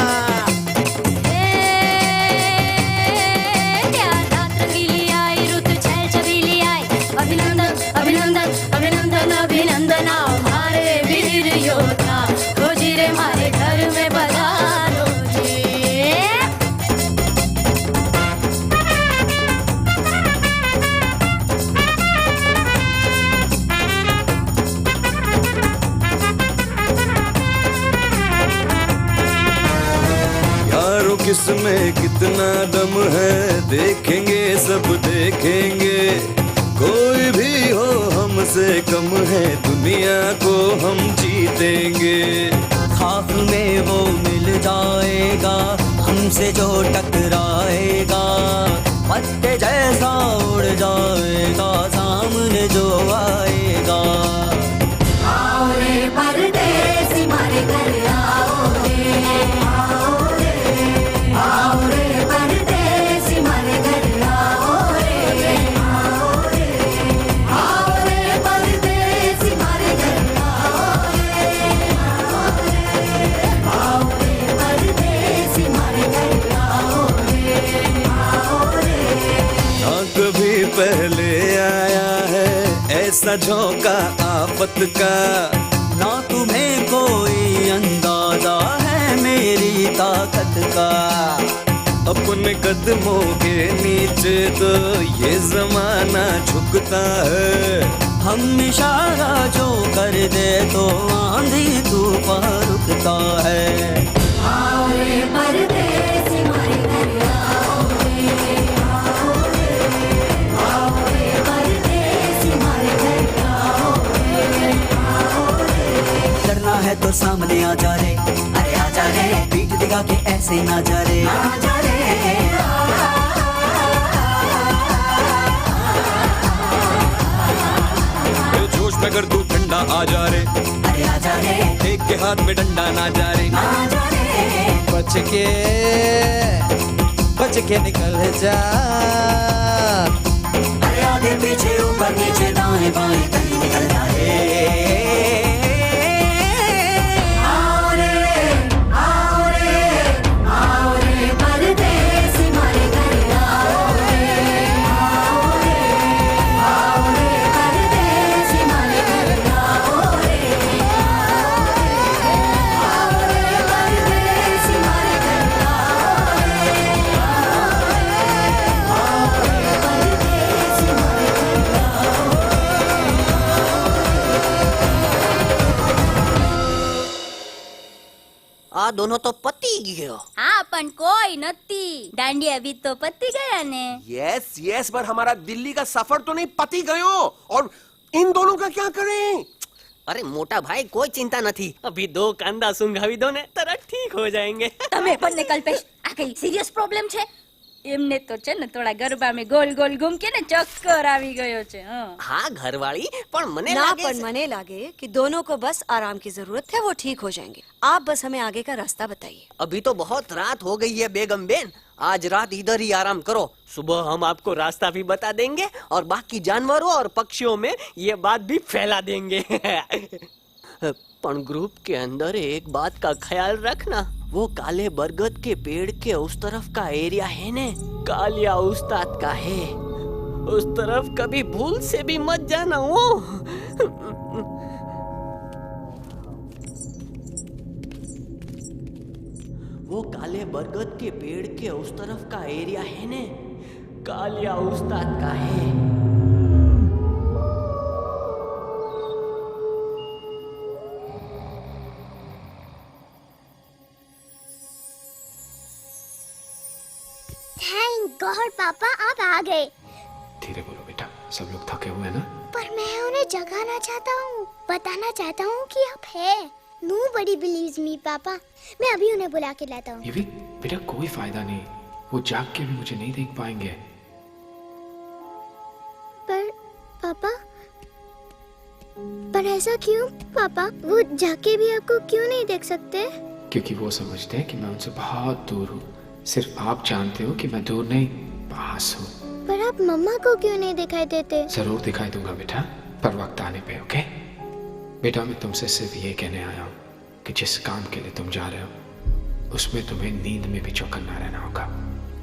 रंगीली आई, रुत छल छबीली आई, अभिनंदन अभिनंदन अभिनंदन अभिनंदन आओ मारे वीर योद्धा, खोजी रे मारे घर में पधारो जी। इसमें कितना दम है, देखेंगे सब देखेंगे। कोई भी हो हमसे कम है, दुनिया को हम जीतेंगे। खाक में वो मिल जाएगा हमसे जो टकराएगा, पत्ते जैसा उड़ जाएगा सामने जो आएगा। आओ रे परदेसी मारे घर आओ रे, आओ रे, आओ रे परदेसी मारे घर आओ रे, आओ रे, आओ रे परदेसी मारे घर आओ रे, आओ रे परदेसी मारे घर आओ रे, आओ रे। ना कभी पहले आया है ऐसा झोंका आफत का, ना तुम्हें कोई अंदाजा है मेरी ताकत का। अपने कदमों के नीचे तो ये जमाना झुकता है। हम इशारा जो कर दे तो आंधी तूफान रुकता है। आओ रे परदेसी मारे घर आओ रे, आओ रे, आओ रे परदेसी मारे घर आओ रे, आओ रे। डरना है तो सामने आ जा रे, अरे आ जा रे, पीठ दिखा के ऐसे ना जा रे, आ जा रे। जोश में कर तू ठंडा आ जा रे, अरे आ जा रे, एक के हाथ में डंडा ना जा रे, आ जा रे। बच के निकल जा। अरे आगे पीछे ऊपर नीचे दाएं बाएं कहीं निकल जा रे। आओ रे, आओ रे, आओ रे परदेसी मारे घर आओ रे, आओ रे, आओ रे परदेसी मारे घर आओ रे, आओ रे परदेसी मारे घर आओ रे, आओ रे परदेसी मारे घर आओ। आ दोनों तो पति गयो। हाँ पण कोई नती, दांडिया भी तो पति गया ने। यस यस, पर हमारा दिल्ली का सफर तो नहीं पति गयो, और इन दोनों का क्या करें? अरे मोटा भाई कोई चिंता नहीं, अभी 2 कांदा सुंघावी दो ने तरह ठीक हो जाएंगे। તમે પણ ને કલ્પેશ આ કઈ સિરિયસ પ્રોબ્લેમ છે? એમને તો છે ને થોડા ગરબામાં ગોલ गोल घूम के ने चक्कर આવી ગયો છે। हाँ घरवाली, पर मने ना लागे पर मने लागे कि दोनों को बस आराम की जरूरत है, वो ठीक हो जाएंगे। आप बस हमें आगे का रास्ता बताइए। अभी तो बहुत रात हो गई है बेगम बेन, आज रात इधर ही आराम करो, सुबह हम आपको रास्ता भी बता देंगे और बाकी जानवरों और पक्षियों में ये बात भी फैला देंगे। पर ग्रुप के अंदर एक बात का ख्याल रखना, वो काले बरगद के पेड़ के उस तरफ का एरिया है ने कालिया उस्ताद का है, उस तरफ कभी भूल से भी मत जाना। वो काले बरगद के पेड़ के उस तरफ का एरिया है ने कालिया उस्ताद का है। थैंक गॉड पापा आप आ गए। धीरे बोलो बेटा, सब लोग थके हुए ना। पर मैं उन्हें जगाना चाहता हूँ, बताना चाहता हूँ कि आप है। Nobody believes me पापा, मैं अभी उन्हें बुला के लाता हूँ। ये भी बेटा कोई फायदा नहीं, वो जाग के भी मुझे नहीं देख पाएंगे। पर पापा, पर ऐसा क्यों पापा? वो जाके भी आपको क्यों नहीं देख सकते? क्योंकि वो समझते हैं कि मैं उनसे बहुत दूर हूँ। सिर्फ आप जानते हो कि मैं दूर नहीं, पास हूँ। पर आप मम्मा को क्यों नहीं दिखाई देते? जरूर दिखाई दूंगा बेटा, पर वक्त आने पे। ओके बेटा, मैं तुमसे सिर्फ ये कहने आया हूँ कि जिस काम के लिए तुम जा रहे हो उसमें तुम्हें नींद में भी चौकन्ना रहना होगा,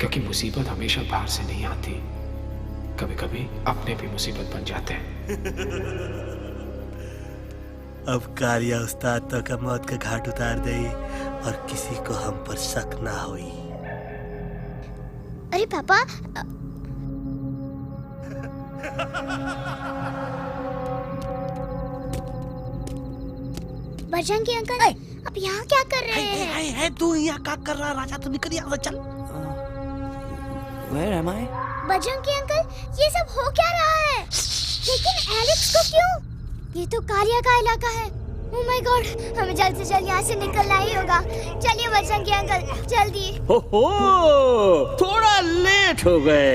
क्योंकि मुसीबत हमेशा बाहर से नहीं आती, कभी कभी अपने भी मुसीबत बन जाते हैं। अब कालिया उस्ताद तो का मौत का घाट उतार दे और किसी को हम पर शक ना होई। अरे पापा, बजरंगी अंकल, अब यहाँ क्या कर रहे हैं? है तू यहाँ क्या कर रहा राजा? तू निकल यहाँ से, चल। Where am I? Bajrangi uncle, ये सब हो क्या रहा है? लेकिन एलेक्स को क्यों? ये तो कालिया का इलाका है। ओह माय गॉड, हमें जल्द से जल्द यहाँ से निकलना ही होगा। चलिए बजरंगी अंकल, जल्दी। हो, थोड़ा लेट हो गए।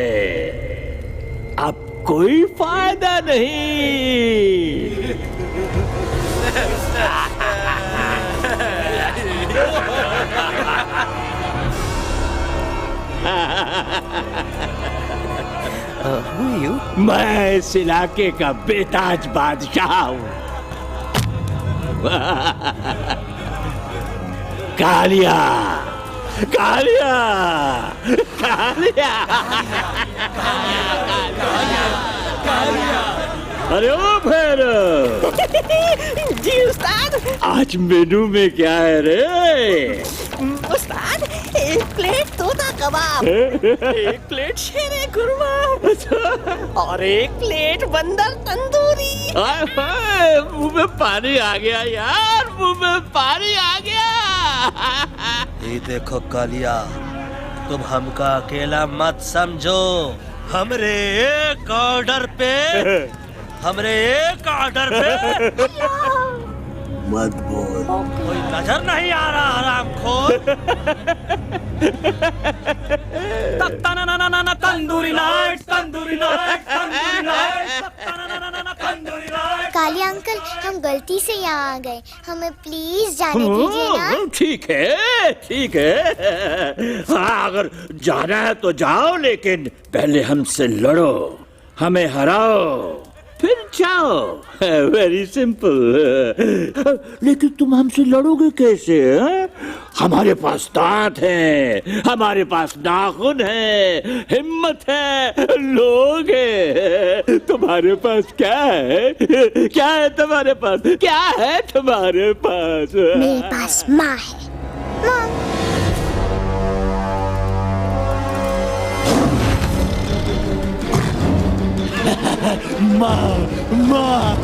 अब कोई फायदा नहीं। Who are you? मैं इस इलाके का बेताज बादशाह हूँ। कालिया, कालिया, कालिया, कालिया। अरे ओ भैरव। जी उस्ताद। आज मेनू में क्या है रे? उस्ताद, एक प्लेट तोता कबाब, एक प्लेट शेरे खुरमा और एक प्लेट बंदर तंदूरी। हाय हाय, मुंह में पानी आ गया यार, मुंह में पानी आ गया। ये देखो कालिया, तुम हमका अकेला मत समझो। हमरे एक ऑर्डर पे मत बोल। कोई नजर नहीं आ रहा हरामखोर। Tandoori night, tandoori night, tandoori night, tandoori night. Kalia uncle, हम गलती से यहाँ आ गए, हमें प्लीज जाने दीजिए ना। ठीक है, ठीक है। हाँ, अगर जाना है तो जाओ, लेकिन पहले हमसे लड़ो, हमें हराओ, फिर जाओ। Very simple. लेकिन तुम हमसे लड़ोगे कैसे? हमारे पास दांत हैं, हमारे पास नाखून है, हिम्मत है, लोग हैं। तुम्हारे पास क्या है? क्या है तुम्हारे पास? क्या है तुम्हारे पास? मेरे पास माँ है। माँ, माँ।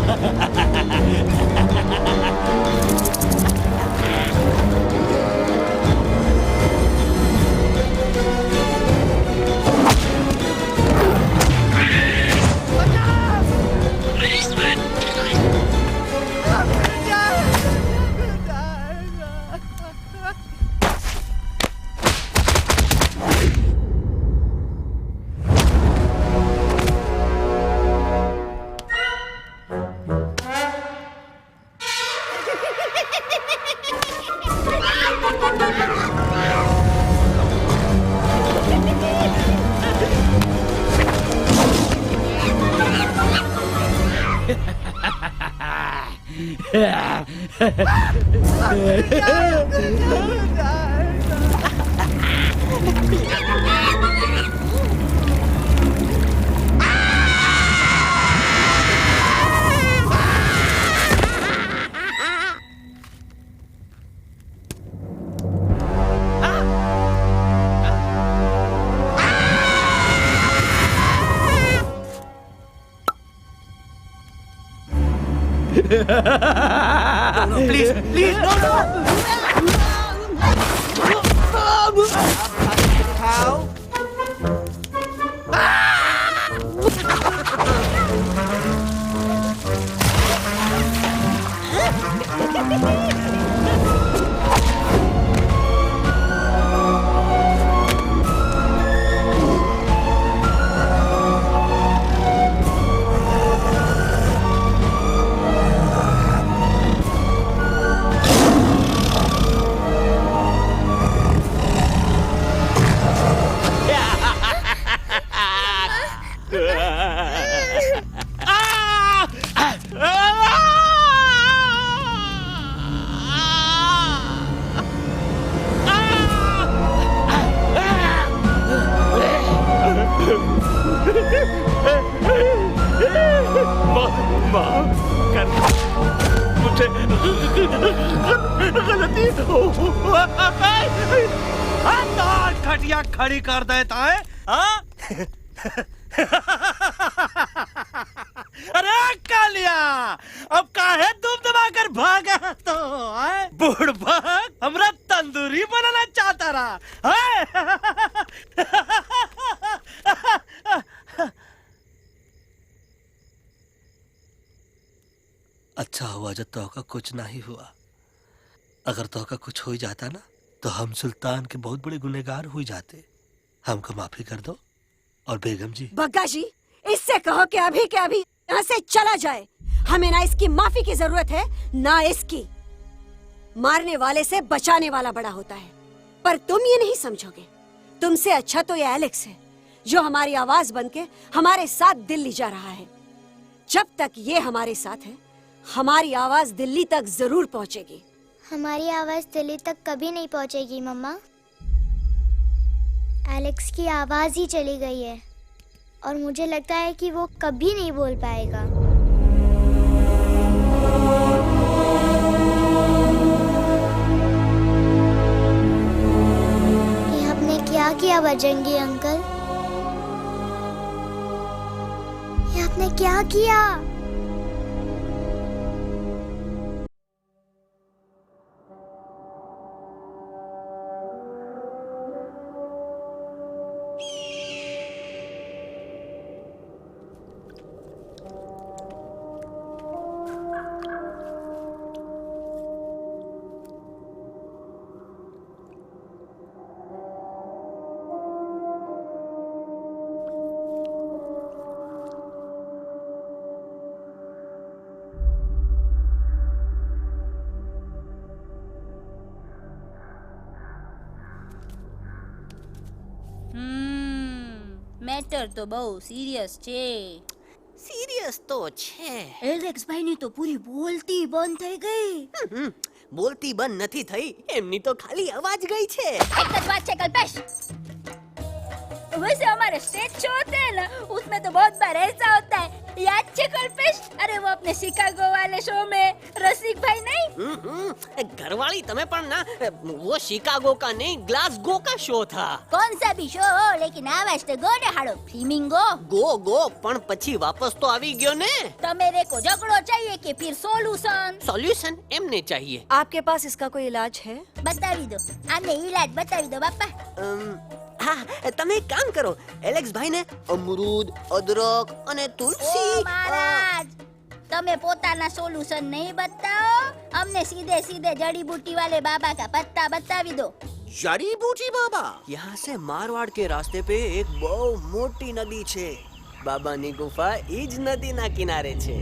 No, please, please, no, no. How? घटिया खड़ी कर देता है। अरे कालिया, अब काहे तुम दबा कर भागा तो बुढ़बा अच्छा हुआ जब तोहका कुछ नहीं हुआ। अगर तोहका कुछ हो ही जाता ना तो हम सुल्तान के बहुत बड़े गुनहगार हो जाते। हमको माफी कर दो। और बेगम जी, बग्गा जी, इससे कहो कि अभी के अभी यहाँ से चला जाए। हमें ना इसकी माफी की जरूरत है ना इसकी। मारने वाले से बचाने वाला बड़ा होता है, पर तुम ये नहीं समझोगे। तुमसे अच्छा तो ये एलेक्स है जो हमारी आवाज बनके हमारे साथ दिल्ली जा रहा है। जब तक ये हमारे साथ है हमारी आवाज दिल्ली तक जरूर पहुंचेगी। हमारी आवाज दिल्ली तक कभी नहीं पहुंचेगी मम्मा। एलेक्स की आवाज ही चली गई है और मुझे लगता है कि वो कभी नहीं बोल पाएगा। ये आपने क्या किया बजरंगी अंकल? ये आपने क्या किया? મેટર તો બહુ સિરિયસ છે. સિરિયસ તો છે. એલેક્સ ભાઈની તો પૂરી બોલતી બંધ થઈ ગઈ. બોલતી બંધ નથી થઈ, એમની તો ખાલી અવાજ ગઈ છે. એક જ વાત છે કલ્પેશ. वैसे हमारे स्टेज शो होते हैं ना, उसमें तो बहुत बार ऐसा होता है. याद है कल्पेश? अरे वो अपने शिकागो वाले शो में रसिक भाई नहीं? घरवाली तुम्हें पण ना, वो शिकागो का नहीं ग्लासगो का शो था. कौन सा भी शो हो, लेकिन आवाज तो गो ने हाड़ो. फ्लेमिंगो गो पण પછી વાપસ તો આવી ગયો ને. तो मेरे को झगड़ो चाहिए कि फिर सोल्यूशन? सॉल्यूशन एमने चाहिए. आपके पास इसका कोई इलाज है? बतावी दो. आने इलाज बतावी दो बापा. हाँ, તમે એક કામ કરો, એલેક્સ ભાઈને અમરૂદ, અદરક અને તુલસી. ओ महाराज, તમે પોતાના સોલ્યુશન नहीं बताओ, हमने सीधे सीधे जड़ी बूटी वाले बाबा का पत्ता बतावी दो. जड़ी बूटी बाबा? यहाँ से मारवाड़ के रास्ते पे एक बहु मोटी नदी छे. बाबानी गुफा इज नदी ना किनारे छे.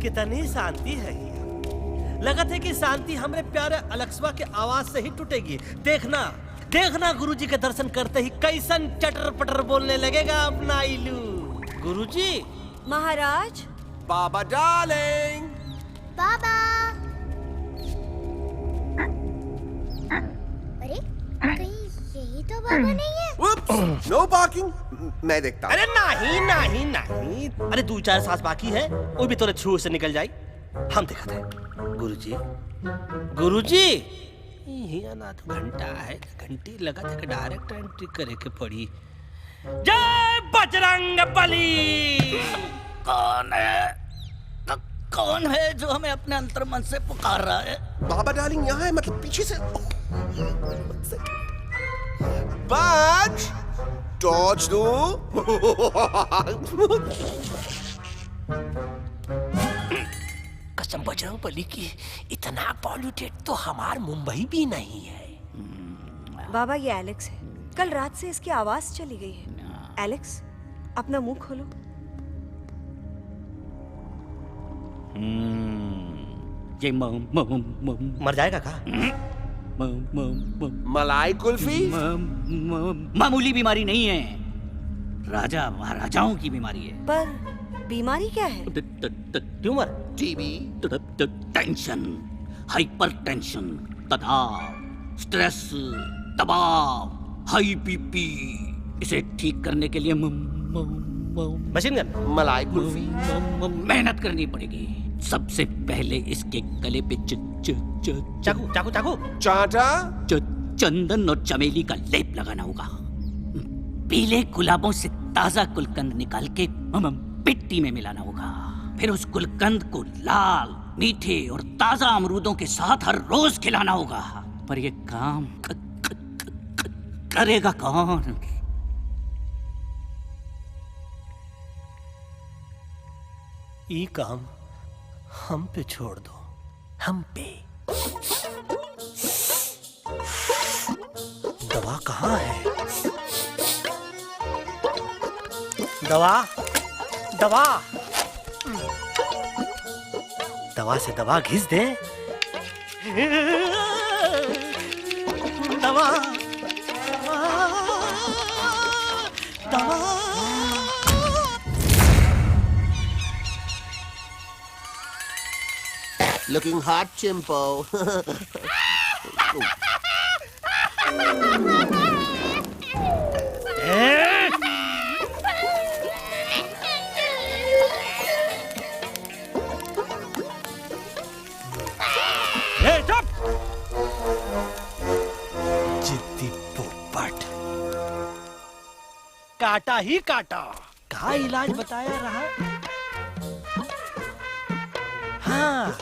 कितनी शांति है यहाँ। लगत है कि शांति हमरे प्यारे अलेक्सवा के आवाज से ही टूटेगी। देखना देखना गुरुजी के दर्शन करते ही कैसन चटर पटर बोलने लगेगा अपना इलू। गुरुजी। महाराज। बाबा डार्लिंग। बाबा। अरे कहीं यही तो बाबा नहीं है? Whoops, no barking. मैं देखता हूँ. अरे नहीं नहीं नहीं, अरे 2-4 सांस बाकी है, वो भी तोरे छू से निकल जाए। हम दिखाते हैं। गुरुजी गुरुजी, ये ना तो घंटा है, घंटी लगा था कि डायरेक्ट एंट्री करे के पड़ी। जय बजरंग बली। कौन है जो हमें अपने अंतर मन से पुकार रहा है? बाबा डार्लिंग यहाँ है, मतलब पीछे से. बाज टॉर्च दो. कसम बजरंग बली की, इतना पॉल्यूटेड तो हमार मुंबई भी नहीं है। बाबा ये एलेक्स है, कल रात से इसकी आवाज चली गई है. एलेक्स अपना मुंह खोलो. ये मर जाएगा का? मलाई कुल्फी? मामूली बीमारी नहीं है, राजा महाराजाओं की बीमारी है। पर बीमारी क्या है? Tumour, TB, tension, hyper tension, तनाव, स्ट्रेस, दबाव, हाई बीपी। इसे ठीक करने के लिए मशीन गन, मलाई कुल्फी, मेहनत करनी पड़ेगी। सबसे पहले इसके गले पे चाकू चाकू चाकू चाटा, चंदन और चमेली का लेप लगाना होगा। पीले गुलाबों से ताजा गुलकंद निकाल के मिट्टी में मिलाना होगा। फिर उस गुलकंद को लाल, मीठे और ताजा अमरूदों के साथ हर रोज खिलाना होगा। पर ये काम करेगा कौन? ये काम हम पे छोड़ दो, हम पे। दवा कहाँ है? दवा, दवा, दवा से दवा घिस दे। दवा, दवा। Looking hot, Chimpo. जिद्दी पोपट, काटा ही काटा। कहाँ इलाज बताया रहा? हाँ।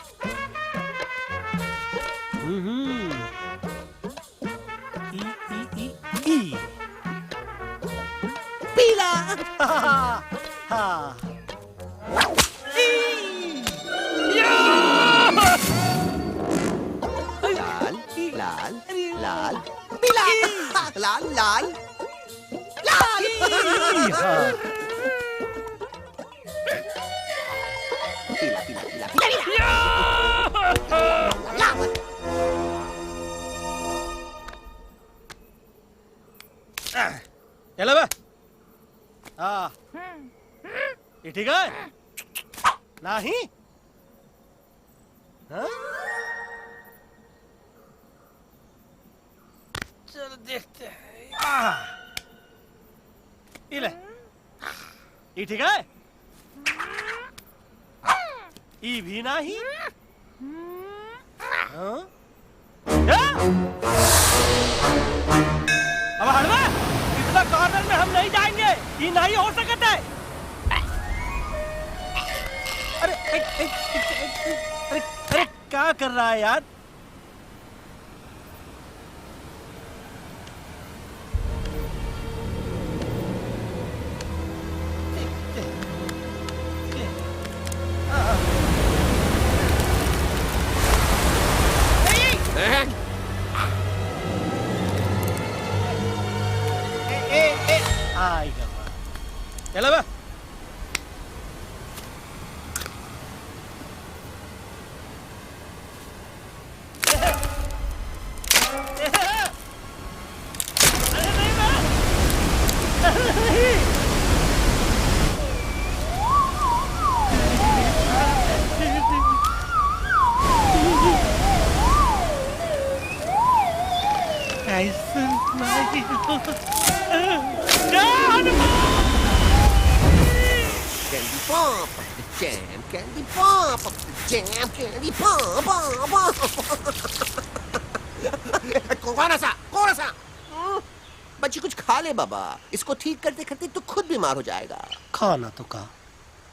ई पीला। हाँ। लाल, लाल, लाल, पीला, लाल, लाल, लाल। पीला, पीला, पीला, पीला। चलो बे। हाँ। ये ठीक है? नहीं? हाँ? चलो देखते हैं। ये ले। ये ठीक है? ये भी नहीं? हाँ? अब हड़वा, इतना कॉर्नर में हम नहीं जाएंगे। ये नहीं हो सकता है। अरे अरे क्या कर रहा है यार? आएगा। चलो बे। Candy pop, jam, candy pop, jam, candy pop, कौन सा? बच्ची कुछ खा ले बाबा, इसको ठीक करते करते तो खुद बीमार हो जाएगा। खाना तो कहा,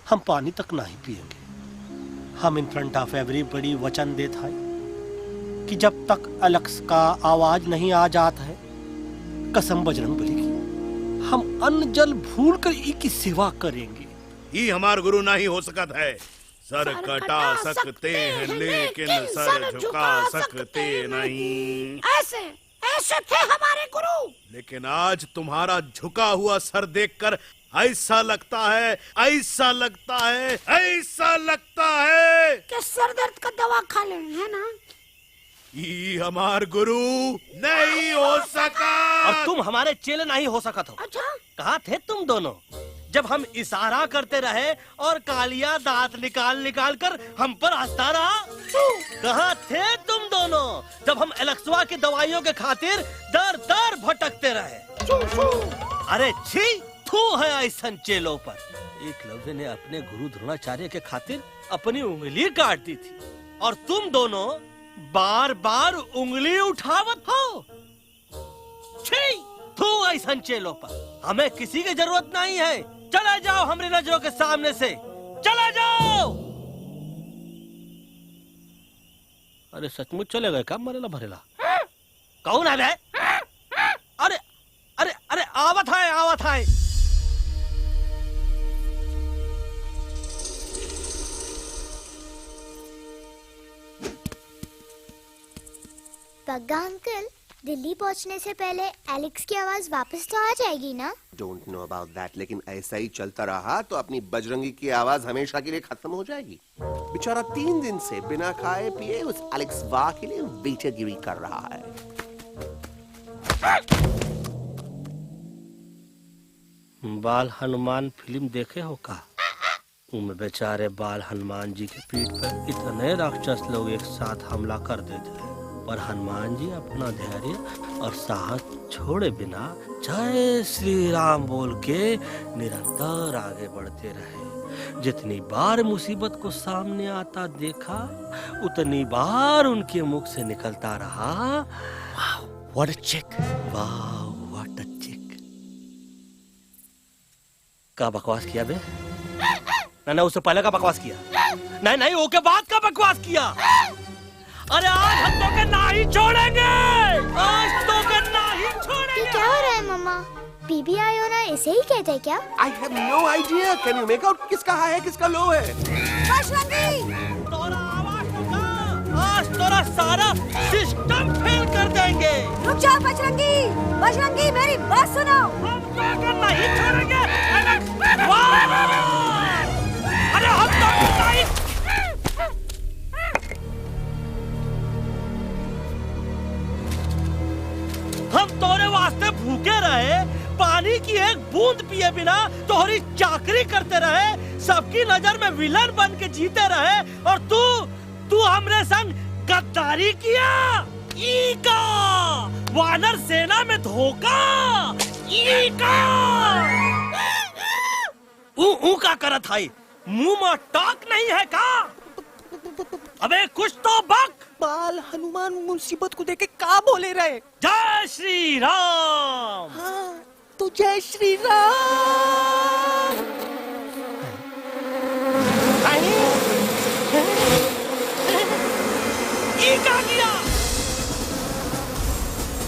हम पानी तक नहीं पिएंगे। हम इन फ्रंट ऑफ एवरीबॉडी वचन देता है कि जब तक एलेक्स का आवाज नहीं आ जाता है, कसम बजरंगबली की, हम अन्न जल भूल कर ई की सेवा करेंगे। ये हमार गुरु नहीं हो सकता है। सर कटा सकते हैं लेकिन सर झुका सकते नहीं। ऐसे ऐसे थे हमारे गुरु। लेकिन आज तुम्हारा झुका हुआ सर देखकर ऐसा लगता है, ऐसा लगता है, ऐसा लगता है कि सर दर्द का दवा खा ले, है ना? ये हमार गुरु नहीं हो सका। और तुम हमारे चेले नहीं हो सका। अच्छा? कहाँ थे तुम दोनों जब हम इशारा करते रहे और कालिया दांत निकाल निकाल कर हम पर हंसता रहा? कहाँ थे तुम दोनों जब हम एलेक्सवा की दवाइयों के खातिर दर दर भटकते रहे? अरे छी, थू है ऐसा चेलों पर। एकलव्य ने अपने गुरु द्रोणाचार्य के खातिर अपनी उंगली काट दी थी और तुम दोनों बार बार उंगली उठावत हो। छी, थू ऐसा चेलों पर। हमें किसी की जरूरत नहीं है। चले जाओ हमारी नजरों के सामने से, चले जाओ। अरे सचमुच चले गए क्या? मरेला भरेला कौन है बे? अरे अरे अरे आवत है, आवत है। मग्गा अंकल, दिल्ली पहुंचने से पहले एलेक्स की आवाज वापस तो आ जाएगी ना? डोंट नो अबाउट दैट, लेकिन ऐसा ही चलता रहा तो अपनी बजरंगी की आवाज हमेशा के लिए खत्म हो जाएगी। बेचारा 3 दिन से बिना खाए पिए उस एलेक्स वाह के लिए वेटरगिरी कर रहा है। बाल हनुमान फिल्म देखे हो का? उनमें बेचारे बाल हनुमान जी की पीठ पर इतने राक्षस लोग एक साथ हमला कर देते हैं, पर हनुमान जी अपना धैर्य और साहस छोड़े बिना जय श्री राम बोल के निरंतर आगे बढ़ते रहे। जितनी बार मुसीबत को सामने आता देखा, उतनी बार उनके मुख से निकलता रहा, व्हाट अ चिक, वाह व्हाट अ चिक। का बकवास किया बे? ना उससे पहले का बकवास किया? नहीं ओके बाद का बकवास किया। अरे आज हम तो के नहीं छोड़ेंगे, आज तो के नहीं छोड़ेंगे। ये क्या हो रहा है मम्मा? बीबी आई हो ना, ऐसे ही कहते हैं क्या? I have no idea. Can you make out किसका हाई है किसका लो है? आज तोरा सारा सिस्टम फेल कर देंगे। रुक जाओ बजरंगी, बजरंगी मेरी बात सुनो। हम क्या करना ही छोड़ेंगे। अरे हम तो नहीं। हम तोरे वास्ते भूखे रहे, पानी की एक बूंद पिए बिना तोहरी चाकरी करते रहे, सबकी नजर में विलन बन के जीते रहे, और तू हमरे संग गद्दारी किया। ईका वानर सेना में धोखा। ईका ऊ का करत है, मुंह में टाक नहीं है का? अबे कुछ तो बक। बाल हनुमान मुसीबत को देखे का बोले रहे? जय श्री राम। हाँ, तो जय श्री राम। ये क्या किया?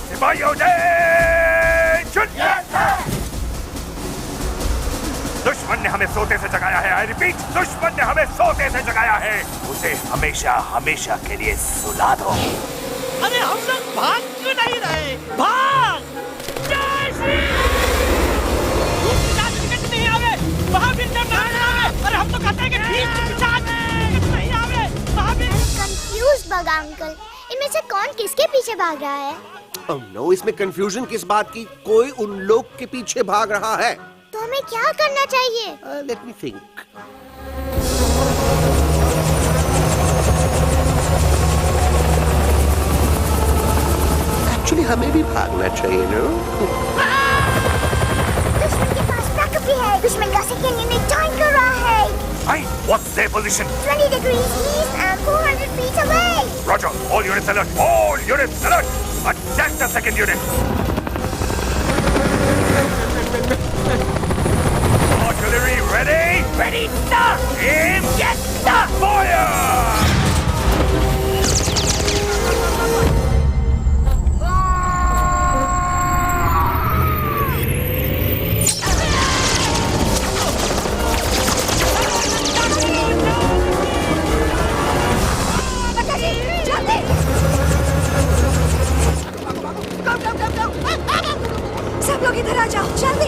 सिपाहियों दुश्मन ने हमें सोते से जगाया है। आई रिपीट, दुश्मन ने हमें सोते से जगाया है। उसे हमेशा हमेशा के लिए सुला दो। अरे हम लोग भाग क्यों नहीं रहे? भाग! जय श्री नहीं आवे, महावीर नहीं आवे। अरे हम तो कहते हैं कि नहीं आवे, महावीर। कंफ्यूज बगा अंकल, इनमें से कौन किसके पीछे भाग रहा है? Oh no, इसमें कंफ्यूजन किस बात की? कोई उन लोग के पीछे भाग रहा है। तो हमें क्या करना चाहिए? Let me think. Actually, हमें भी भागना चाहिए, no? दुश्मन के पास बैकअप भी है। दुश्मन का सेकंड यूनिट ज्वाइन कर रहा है। Hey, what's their position? 20 degrees east and 400 feet away. Roger, all units alert. All units alert. Attack the second unit. Artillery ready? Ready, sir! Aim, yes, sir! Fire! सब लोग इधर आ जाओ, जल्दी।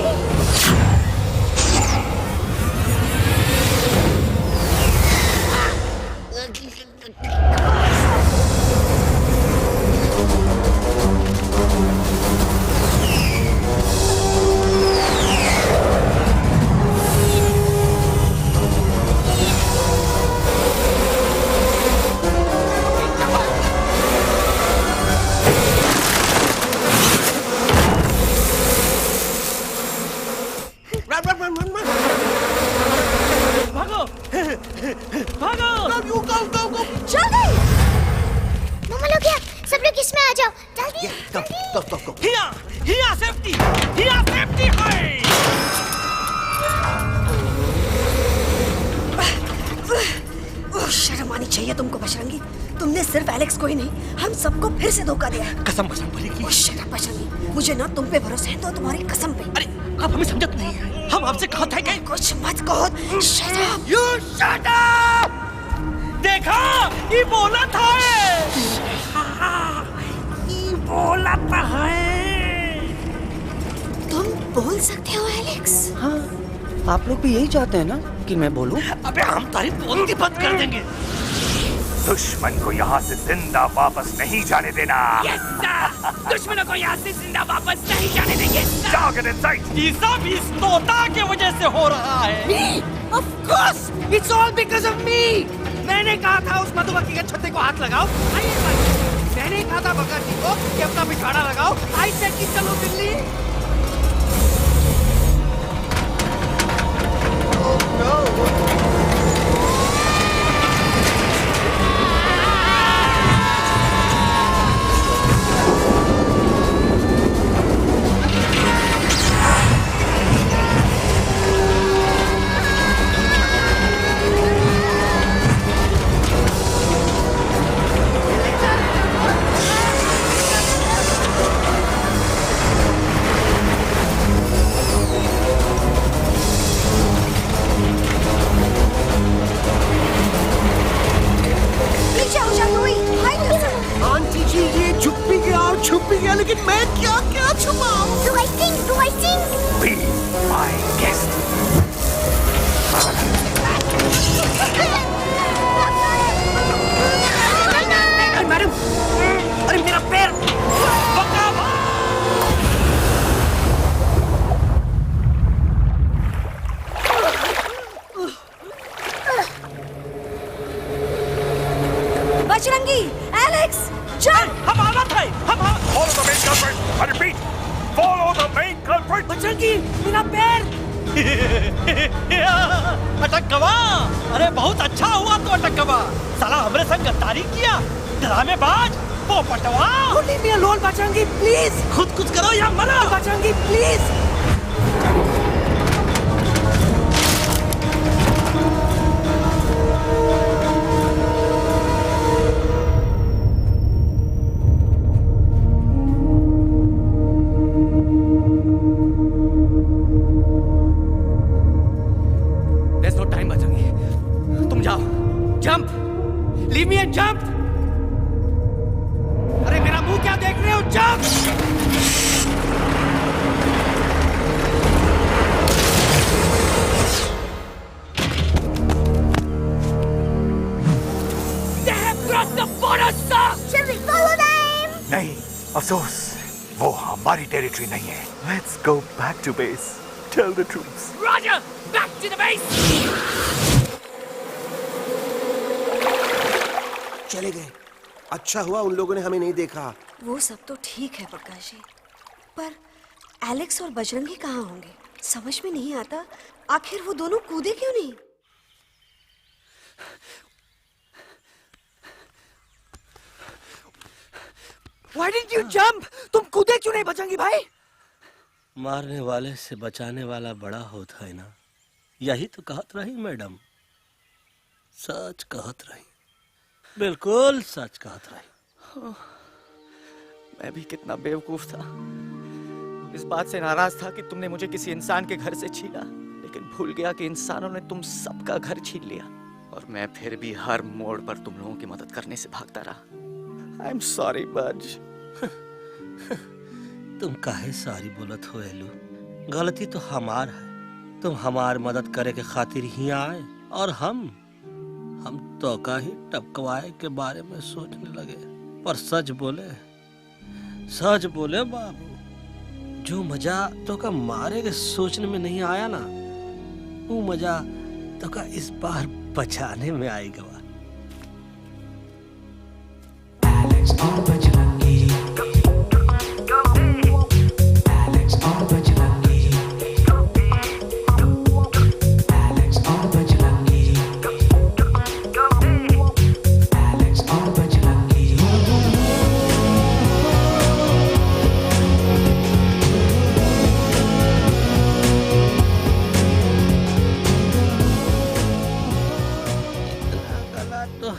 शर्म आनी चाहिए तुमको बजरंगी। तुमने सिर्फ एलेक्स को ही नहीं, हम सबको फिर से धोखा दिया। कसम बजरंग बली की। बजरंगी, मुझे ना तुम पे भरोसा है, तो तुम्हारी कसम पे। अरे आप हमें समझत नहीं है। हम आपसे कहते हैं कि कुछ मत कहो। Shut up. You shut up! देखा, ये बोला था। बोला तो है। तुम बोल सकते हो एलेक्स? हाँ, आप लोग भी यही चाहते हैं ना कि मैं बोलूं? अबे हम तारीफ बोलती बंद कर देंगे। दुश्मन को यहाँ से जिंदा वापस नहीं जाने देना। दुश्मनों को यहाँ से जिंदा वापस नहीं जाने देंगे। जाओ get inside। ये सब इस तोता की वजह से हो रहा है। Me? Of course, it's all because of me। मैंने कहा था उस मधुमक्खी के छत्ते को हाथ लगाओ। आइए बात। मैंने कहा था बका जी को कि अपना पिछवाड़ा लगाओ। आई सेड कि चलो बिल्ली। आंटी जी ये छुप भी गया लेकिन मैं क्या छुपाऊं? Do I sing? Be my guest। Madam, अरे मेरा पैर। बजरंगी, एलेक्स, चल। हम आवाज है, हम Follow the main culprit। I repeat, follow the main culprit। Bajrangi, मेरा पैर। अटक गवा। अरे बहुत अच्छा हुआ तो अटक गवा। साला हमरे संग गद्दारी किया, ड्रामेबाज, पोपटवा। Leave me alone, Bajrangi, please। खुद कुछ करो या मरो। Bajrangi, please। There's no time, Bajrangi. तुम जाओ। Jump। Leave me and jump। अरे मेरा मुंह क्या देख रहे हो? Jump। They have crossed the border, sir! Shall we follow them? नहीं, अफसोस, वो हमारी टेरिटरी नहीं है। Let's go back to base। Tell the troops। Roger! Back to the base! चले गए। अच्छा हुआ उन लोगों ने हमें नहीं देखा। वो सब तो ठीक है प्रकाश जी, पर एलेक्स और बजरंगी कहाँ होंगे? समझ में नहीं आता, आखिर वो दोनों कूदे क्यों नहीं? Why didn't you jump? तुम कूदे क्यों नहीं बजरंगी भाई? मारने वाले से बचाने वाला बड़ा होता है ना। यही तो कहत रही मैडम। सच कहत रही, बिल्कुल सच कहत रही। मैं भी कितना बेवकूफ था। इस बात से नाराज था कि तुमने मुझे किसी इंसान के घर से छीना, लेकिन भूल गया कि इंसानों ने तुम सबका घर छीन लिया और मैं फिर भी हर मोड़ पर तुम लोगों की मदद करने से भागता रहा। I'm sorry, बज। तुम काहे सारी बोलत हो एलू? गलती तो हमार है। तुम हमार मदद करे के खातिर ही आए और हम तो का ही टपकवाए के बारे में सोचने लगे। पर सच बोले बाबू, जो मजा तो का मारे के सोचने में नहीं आया ना, वो मजा तो का इस बार बचाने में आएगा।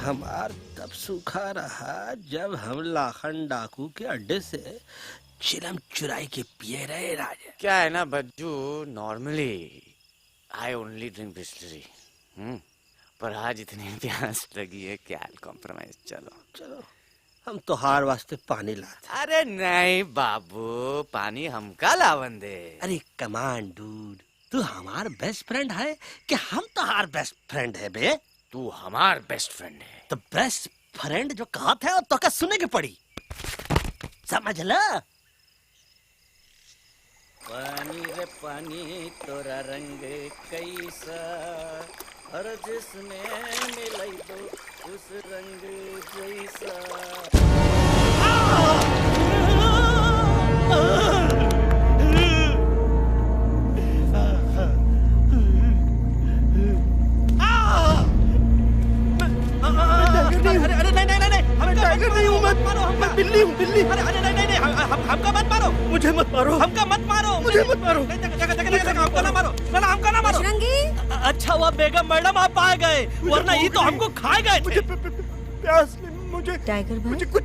हमार तब सूखा रहा जब हम लाखन डाकू के अड्डे से चिलम चुराई के पिए रहे राजा। क्या है ना Bajju, normally I only drink Bisleri, पर आज इतनी प्यास लगी है क्या कॉम्प्रोमाइज। चलो चलो हम तो हार वास्ते पानी लाते। अरे नहीं बाबू, पानी हमका लावन दे। अरे कमान डूड, तू हमार बेस्ट फ्रेंड है कि हम तो हार बेस्ट फ्रेंड है बे? तू हमार बेस्ट फ्रेंड है। तो बेस्ट फ्रेंड जो कहा था तो क्या सुने की पड़ी, समझ ला। पानी रे पानी तोरा रंग कैसा, हर जिसमें मिलाई दो उस रंग जैसा। अरे नहीं, हम टाइगर नहीं हूँ, मैं बिल्ली हूँ, बिल्ली। अरे नहीं, हमका मत मारो, मुझे मत मारो, हमका मत मारो, मुझे मत मारो, हमका ना मारो, ना हमका ना मारो। अच्छा हुआ बेगम मैडम आप आ गए, वरना ये तो हमको खा गए थे। मुझे प्यास नहीं, मुझे टाइगर भाई, मुझे कुछ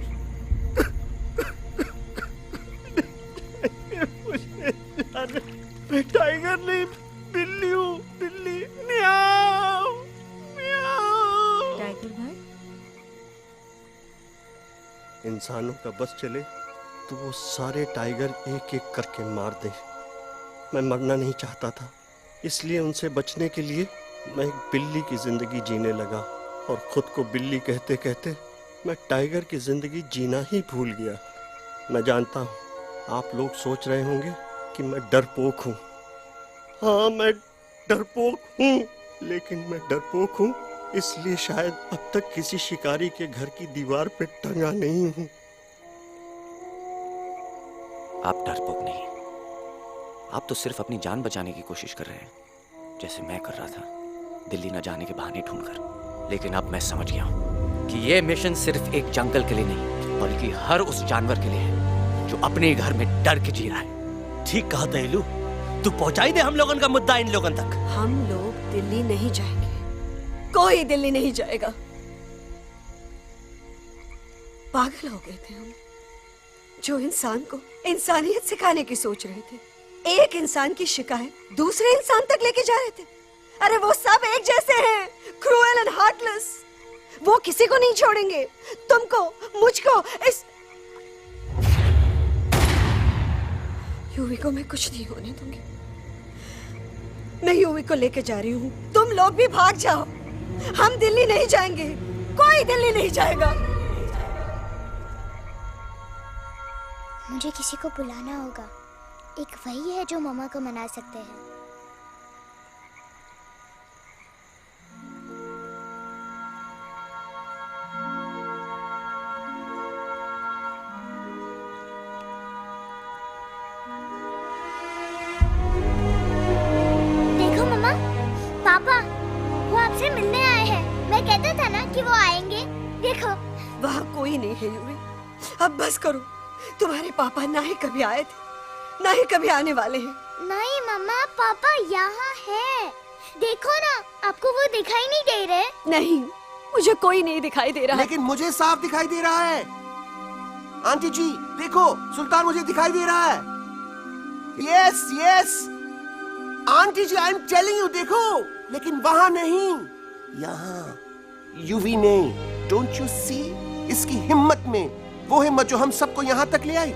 मैं टाइगर नहीं, बिल्ली हूँ, बिल्ली। म्याऊ म्याऊ। टाइगर भाई, इंसानों का बस चले तो वो सारे टाइगर एक एक करके मार दे। मैं मरना नहीं चाहता था, इसलिए उनसे बचने के लिए मैं एक बिल्ली की जिंदगी जीने लगा, और खुद को बिल्ली कहते कहते मैं टाइगर की जिंदगी जीना ही भूल गया। मैं जानता हूँ आप लोग सोच रहे होंगे कि मैं डरपोक हूँ। हाँ, मैं डरपोक हूँ, लेकिन मैं डरपोक हूँ इसलिए शायद अब तक किसी शिकारी के घर की दीवार पे टंगा नहीं हूँ। आप डरपोक नहीं, आप तो सिर्फ अपनी जान बचाने की कोशिश कर रहे हैं, जैसे मैं कर रहा था दिल्ली न जाने के बहाने ढूंढकर। लेकिन अब मैं समझ गया हूं कि यह मिशन सिर्फ एक जंगल के लिए नहीं, बल्कि हर उस जानवर के लिए है जो अपने घर में डर के जी रहा है। ठीक कहा दहलू, तू पहुंचाई दे हम लोगन का मुद्दा इन लोगन तक। हम लोग दिल्ली नहीं जाएंगे, कोई दिल्ली नहीं जाएगा। पागल हो गए थे हम, जो इंसान को इंसानियत सिखाने की सोच रहे थे। एक इंसान की शिकायत दूसरे इंसान तक लेके जा रहे थे। अरे वो सब एक जैसे हैं, क्रूएल एंड हार्टलेस। वो किसी को नहीं छोड़ेंगे, तुमको, मुझको, इस यूवी को मैं कुछ नहीं होने दूंगी। मैं यूवी को लेके जा रही हूँ, तुम लोग भी भाग जाओ। हम दिल्ली नहीं जाएंगे, कोई दिल्ली नहीं जाएगा। मुझे किसी को बुलाना होगा, एक वही है जो मम्मा को मना सकते हैं। देखो मम्मा, पापा वो आपसे मिलने आए हैं। मैं कहता था ना कि वो आएंगे। देखो वहाँ कोई नहीं है यूवी, अब बस करो। तुम्हारे पापा ना ही कभी आए थे, ना ही कभी आने वाले हैं। नहीं मम्मा, पापा यहाँ है। देखो ना, आपको वो दिखाई नहीं दे रहे? नहीं, मुझे कोई नहीं दिखाई दे रहा। लेकिन मुझे साफ दिखाई दे रहा है। आंटी जी देखो, सुल्तान मुझे दिखाई दे रहा है। Yes yes auntie ji, I am telling you, देखो। लेकिन वहां नहीं, यहाँ यूवी ने। डोंट यू सी इसकी हिम्मत में, वो हिम्मत जो हम सबको यहाँ तक ले आई।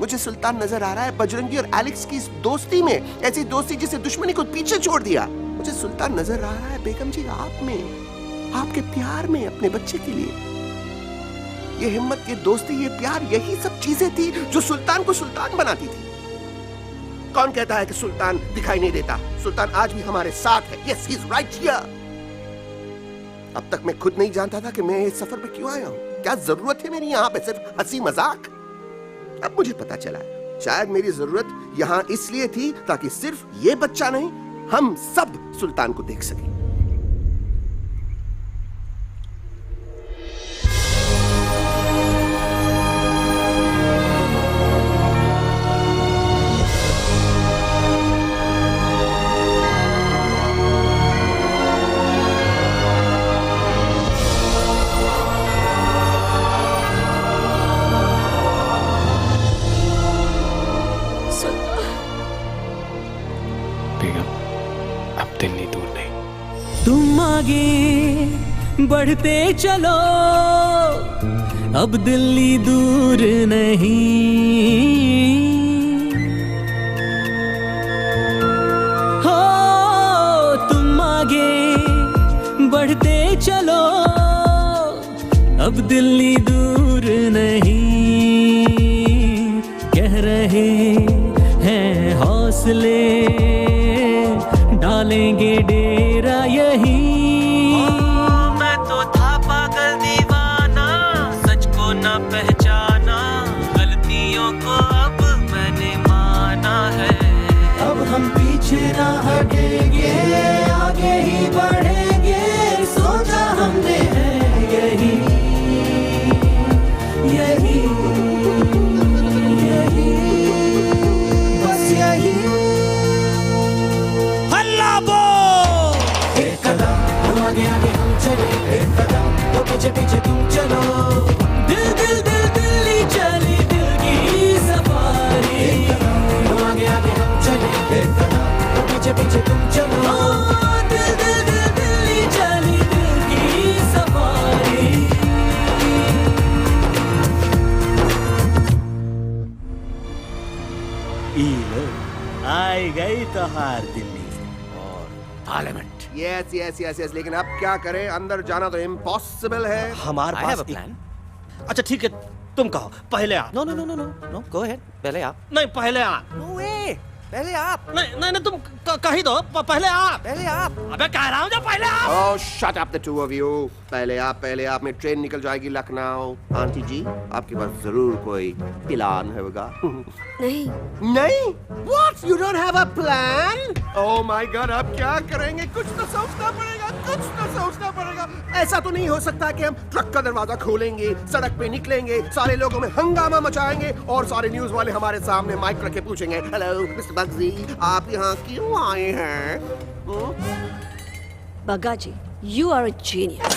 मुझे सुल्तान नजर आ रहा है बजरंगी और एलेक्स की इस दोस्ती में, ऐसी दोस्ती जिसे दुश्मनी को पीछे छोड़ दिया। मुझे सुल्तान नजर आ रहा है बेगम जी आप में, आपके प्यार में अपने बच्चे के लिए। ये हिम्मत, ये दोस्ती, ये प्यार, यही सब चीजें थी जो सुल्तान को सुल्तान बनाती थी। कौन कहता है कि सुल्तान दिखाई नहीं देता? सुल्तान आज भी हमारे साथ है। Yes, he is right here. अब तक मैं खुद नहीं जानता था कि मैं इस सफर पे क्यों आया हूँ। क्या जरूरत है मेरी यहाँ पे सिर्फ हंसी मजाक? अब मुझे पता चला है, शायद मेरी जरूरत यहाँ इसलिए थी ताकि सिर्फ ये बच्चा नहीं, हम सब सुल्तान को देख सकें। तुम आगे बढ़ते चलो, अब दिल्ली दूर नहीं, हो तुम आगे बढ़ते चलो, अब दिल्ली दूर नहीं, कह रहे हैं हौसले, डालेंगे डेरा यही। मैं तो था पागल दीवाना, सच को न पहचाना, गलतियों को अब मैंने माना है। अब हम पीछे ना हटेंगे, आगे ही बढ़ेंगे, सोचा हमने है यही यही यही, बस यही। हल्ला बोल! एक कदम तो आगे आगे हम चले, एक कदम तो पीछे पीछे तुम चलो, दिल दिल दिल दिल्ली चली दिल की सफारी। एक कदम तो आगे आगे हम चले, एक कदम तो पीछे पीछे तुम चलो, दिल दिल दिल दिल्ली चली दिल की सफारी। आई गई तो हार दिल्ली और parliament. Yes yes yes yes, लेकिन अब क्या करें, अंदर जाना तो इम्पॉसिबल है। हमारे पास प्लान। अच्छा ठीक है, तुम कहो पहले आप। No no no no no no, go ahead, पहले आप। नहीं पहले आप। नो वे, पहले आप। नहीं नहीं नहीं, तुम कह ही दो, पहले आप। पहले आप। अबे कह रहा हूँ जो पहले आप। Oh shut up the two of you. पहले आप में ट्रेन निकल जाएगी लखनऊ। आंटी जी, आपके पास जरूर कोई प्लान होगा। नहीं नहीं? What? You don't have a plan? Oh my God, अब क्या करेंगे? कुछ तो सोचना पड़ेगा, कुछ तो सोचना पड़ेगा। ऐसा तो नहीं हो सकता कि हम ट्रक का दरवाजा खोलेंगे, सड़क पे निकलेंगे, सारे लोगों में हंगामा मचाएंगे और सारे न्यूज वाले हमारे सामने माइक रख के पूछेंगे, हेलो मिस्टर बग्जी, आप यहाँ क्यों आए हैं? बग्गा जी, you are a genius.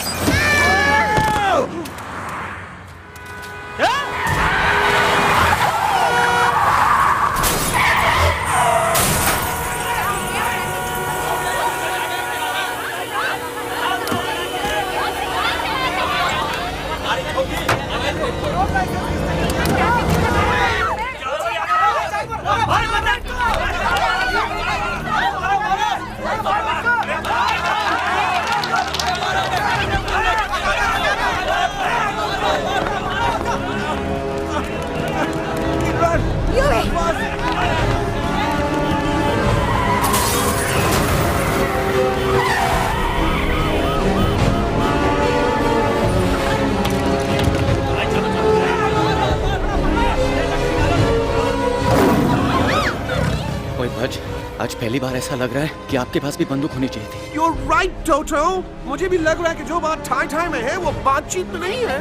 भज, आज पहली बार ऐसा लग रहा है कि आपके पास भी बंदूक होनी चाहिए थी। You're right, Toto. मुझे भी लग रहा है कि जो बात ठाई में है वो बातचीत में नहीं है।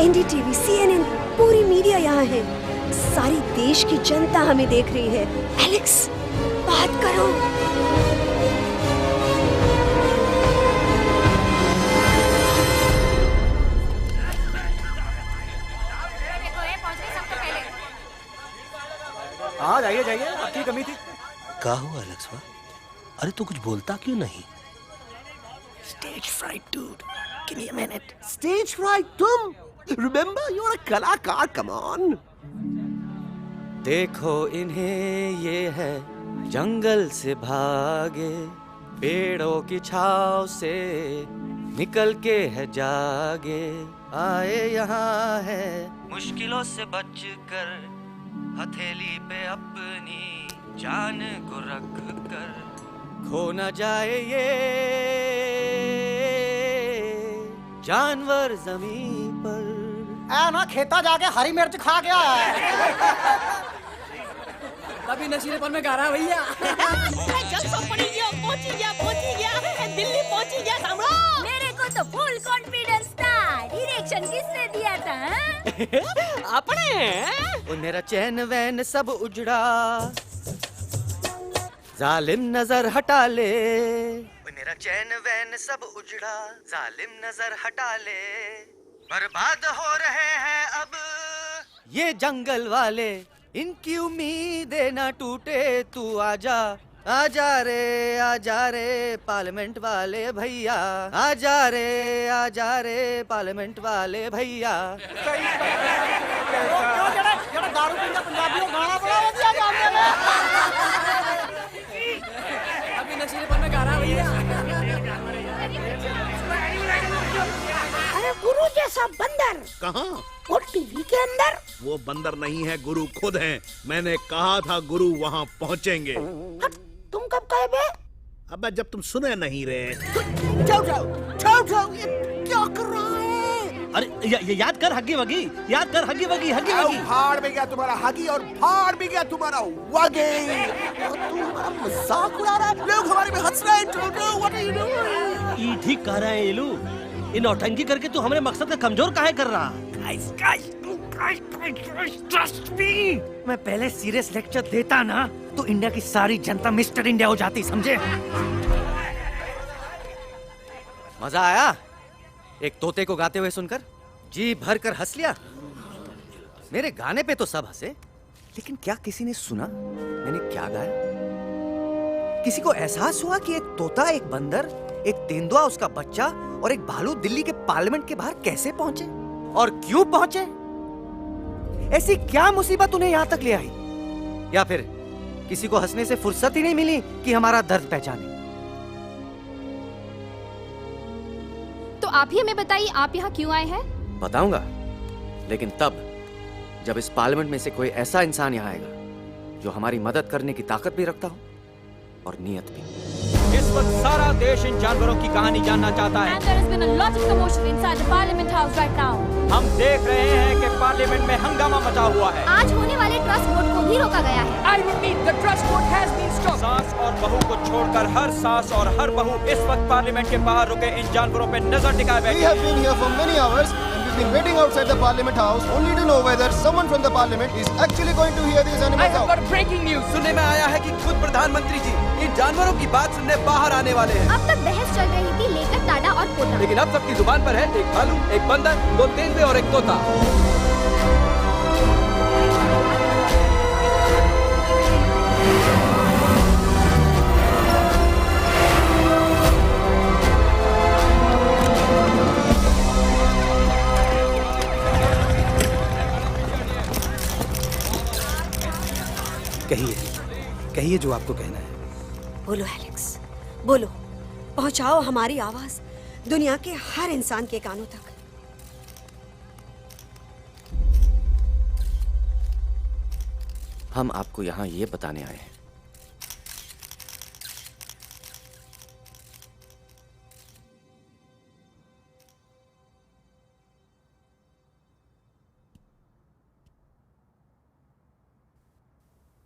NDTV, CNN, पूरी मीडिया यहाँ है। सारी देश की जनता हमें देख रही है। एलेक्स, बात करो। हाँ जाइए जाइए, आपकी कमी थी। क्या हुआ एलेक्सवा? अरे तू कुछ बोलता क्यों नहीं? Stage fright, dude. Give me a minute. Stage fright, तुम? Remember, you're a कलाकार. Come on. देखो इन्हें, ये है जंगल से भागे, पेड़ों की छाव से निकल के है जागे, आए यहाँ है मुश्किलों से बचकर, हथेली पे अपनी जान को रख कर, खो न जाए ये जानवर जमीन पर। ना खेता जाके हरी मिर्च खा गया है। अभी नशीलेपन में गा रहा भैया। दिल्ली पहुंची गया सामने। मेरे को तो फुल कॉन्फिडेंस था। डायरेक्शन किसने दिया था? अपने। मेरा चैन वैन सब उजड़ा, जालिम नजर हटा ले। मेरा चैन वैन सब उजड़ा, जालिम नजर हटा ले, बर्बाद हो रहे हैं अब ये जंगल वाले, इनकी उम्मीदें ना टूटे, तू आजा आजा रे पार्लियामेंट वाले भैया, आजा रे पार्लियामेंट वाले भैया। दारू पीना पंजाबियों गाना बड़ा दिया जाने में। अभी नशीलेपन में गा रहा भैया। अरे गुरु जैसा बंदर कहाँ? और टीवी के अंदर। वो बंदर नहीं है, गुरु खुद हैं। मैंने कहा था गुरु वहाँ पहुँचेंगे। तुम कब कहे बे? अबे जब तुम सुने नहीं रहे। जाओ ये क्या कर रहा है? अरे याद कर हगी वगी, याद कर हगी वगी, हगी वगी। फाड़ भी गया तुम्हारा हगी और फाड़ भी गया तुम्हारा वगे। तू हमारा मजाक उड़ा रहा है, लोग हमारे पे हंस रहे हैं। What are you doing? ये ठीक कह रहे हैं इलू, इन नौटंकी करके तू हमारे मकसद का कमजोर काहे कर रहा? ट्रस्ट मी, मैं पहले सीरियस लेक्चर देता ना तो इंडिया की सारी जनता मिस्टर इंडिया हो जाती, समझे? मजा आया एक तोते को गाते हुए सुनकर? जी भर कर हंस लिया। मेरे गाने पे तो सब हंसे, लेकिन क्या किसी ने सुना मैंने क्या गाया? किसी को एहसास हुआ कि एक तोता, एक बंदर, एक तेंदुआ, उसका बच्चा और एक भालू दिल्ली के पार्लियामेंट के बाहर कैसे पहुंचे और क्यों पहुंचे? ऐसी क्या मुसीबत उन्हें यहां तक ले आई? या फिर किसी को हंसने से फुर्सत ही नहीं मिली कि हमारा दर्द पहचाने? तो आप ही हमें बताइए, आप यहाँ क्यों आए हैं? बताऊंगा, लेकिन तब जब इस पार्लियामेंट में से कोई ऐसा इंसान यहाँ आएगा जो हमारी मदद करने की ताकत भी रखता हो और नीयत भी। इस वक्त सारा देश इन जानवरों की कहानी जानना चाहता है। And there has been a lot of commotion inside the Parliament House right now. हम देख रहे हैं कि पार्लियामेंट में हंगामा मचा हुआ है। आज होने वाले ट्रस्ट वोट को भी रोका गया है। I repeat, the trust vote has been stopped. सास और बहू को छोड़कर हर सास और हर बहू इस वक्त पार्लियामेंट के बाहर रुके इन जानवरों पे नजर टिकाए बैठे। We have been here for many hours and we've been waiting outside the Parliament House only to know whether someone from the Parliament is actually going to hear these animals out. I have got breaking news. सुनने में आया है कि खुद प्रधानमंत्री जी इन जानवरों की बात सुनने बाहर आने वाले हैं। अब तक बहस चल रही थी लेकर टाडा और पोता, लेकिन अब सबकी जुबान पर है एक भालू, एक बंदर, 2 तेंदुए और एक तोता। कहिए जो आपको कहना है। बोलो एलेक्स, बोलो, पहुंचाओ हमारी आवाज दुनिया के हर इंसान के कानों तक। हम आपको यहाँ ये बताने आए हैं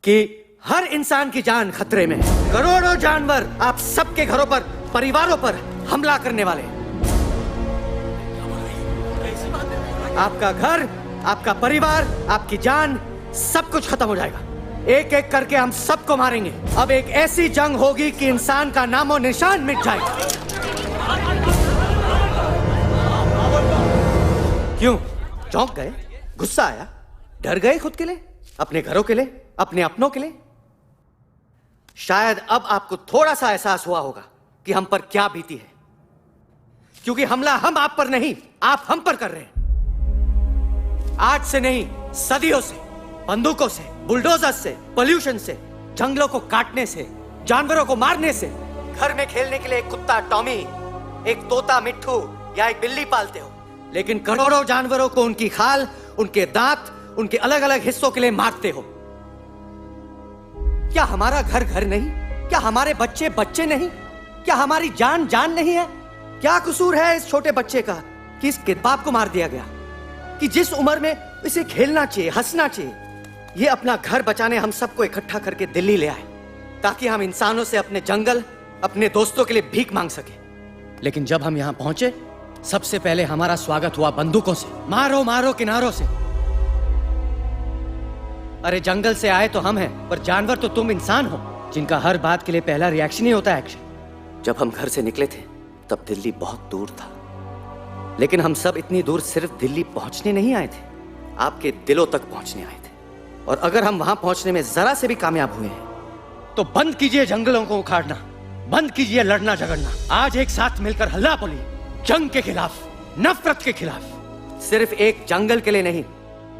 कि हर इंसान की जान खतरे में है। करोड़ों जानवर आप सबके घरों पर, परिवारों पर हमला करने वाले हैं। आपका घर, आपका परिवार, आपकी जान, सब कुछ खत्म हो जाएगा। एक एक करके हम सबको मारेंगे। अब एक ऐसी जंग होगी कि इंसान का नामो निशान मिट जाएगा। क्यों चौंक गए? गुस्सा आया? डर गए खुद के लिए, अपने घरों के लिए, अपने अपनों के लिए? शायद अब आपको थोड़ा सा एहसास हुआ होगा कि हम पर क्या बीती है, क्योंकि हमला हम आप पर नहीं, आप हम पर कर रहे हैं। आज से नहीं, सदियों से, बंदूकों से, बुलडोजर से, पोल्यूशन से, जंगलों को काटने से, जानवरों को मारने से। घर में खेलने के लिए एक कुत्ता टॉमी, एक तोता मिट्ठू या एक बिल्ली पालते हो, लेकिन करोड़ों जानवरों को उनकी खाल, उनके दांत, उनके अलग अलग हिस्सों के लिए मारते हो। क्या हमारा घर घर नहीं? क्या हमारे बच्चे बच्चे नहीं? क्या हमारी जान जान नहीं है? क्या कसूर है इस छोटे बच्चे का कि इसके बाप को मार दिया गया, कि जिस उम्र में इसे खेलना चाहिए, हंसना चाहिए? ये अपना घर बचाने हम सबको इकट्ठा करके दिल्ली ले आए ताकि हम इंसानों से अपने जंगल, अपने दोस्तों के लिए भीख मांग सके। लेकिन जब हम यहाँ पहुंचे, सबसे पहले हमारा स्वागत हुआ बंदूकों से। मारो मारो किनारों से। अरे जंगल से आए तो हम हैं, पर जानवर तो तुम इंसान हो, जिनका हर बात के लिए पहला रिएक्शन ही होता है एक्शन। जब हम घर से निकले थे तब दिल्ली बहुत दूर था, लेकिन हम सब इतनी दूर सिर्फ दिल्ली पहुंचने नहीं आए थे, आपके दिलों तक पहुंचने आए थे। और अगर हम वहां पहुंचने में जरा से भी कामयाब हुए हैं तो बंद कीजिए जंगलों को उखाड़ना, बंद कीजिए लड़ना झगड़ना। आज एक साथ मिलकर हल्ला बोलिए, जंग के खिलाफ, नफरत के खिलाफ। सिर्फ एक जंगल के लिए नहीं,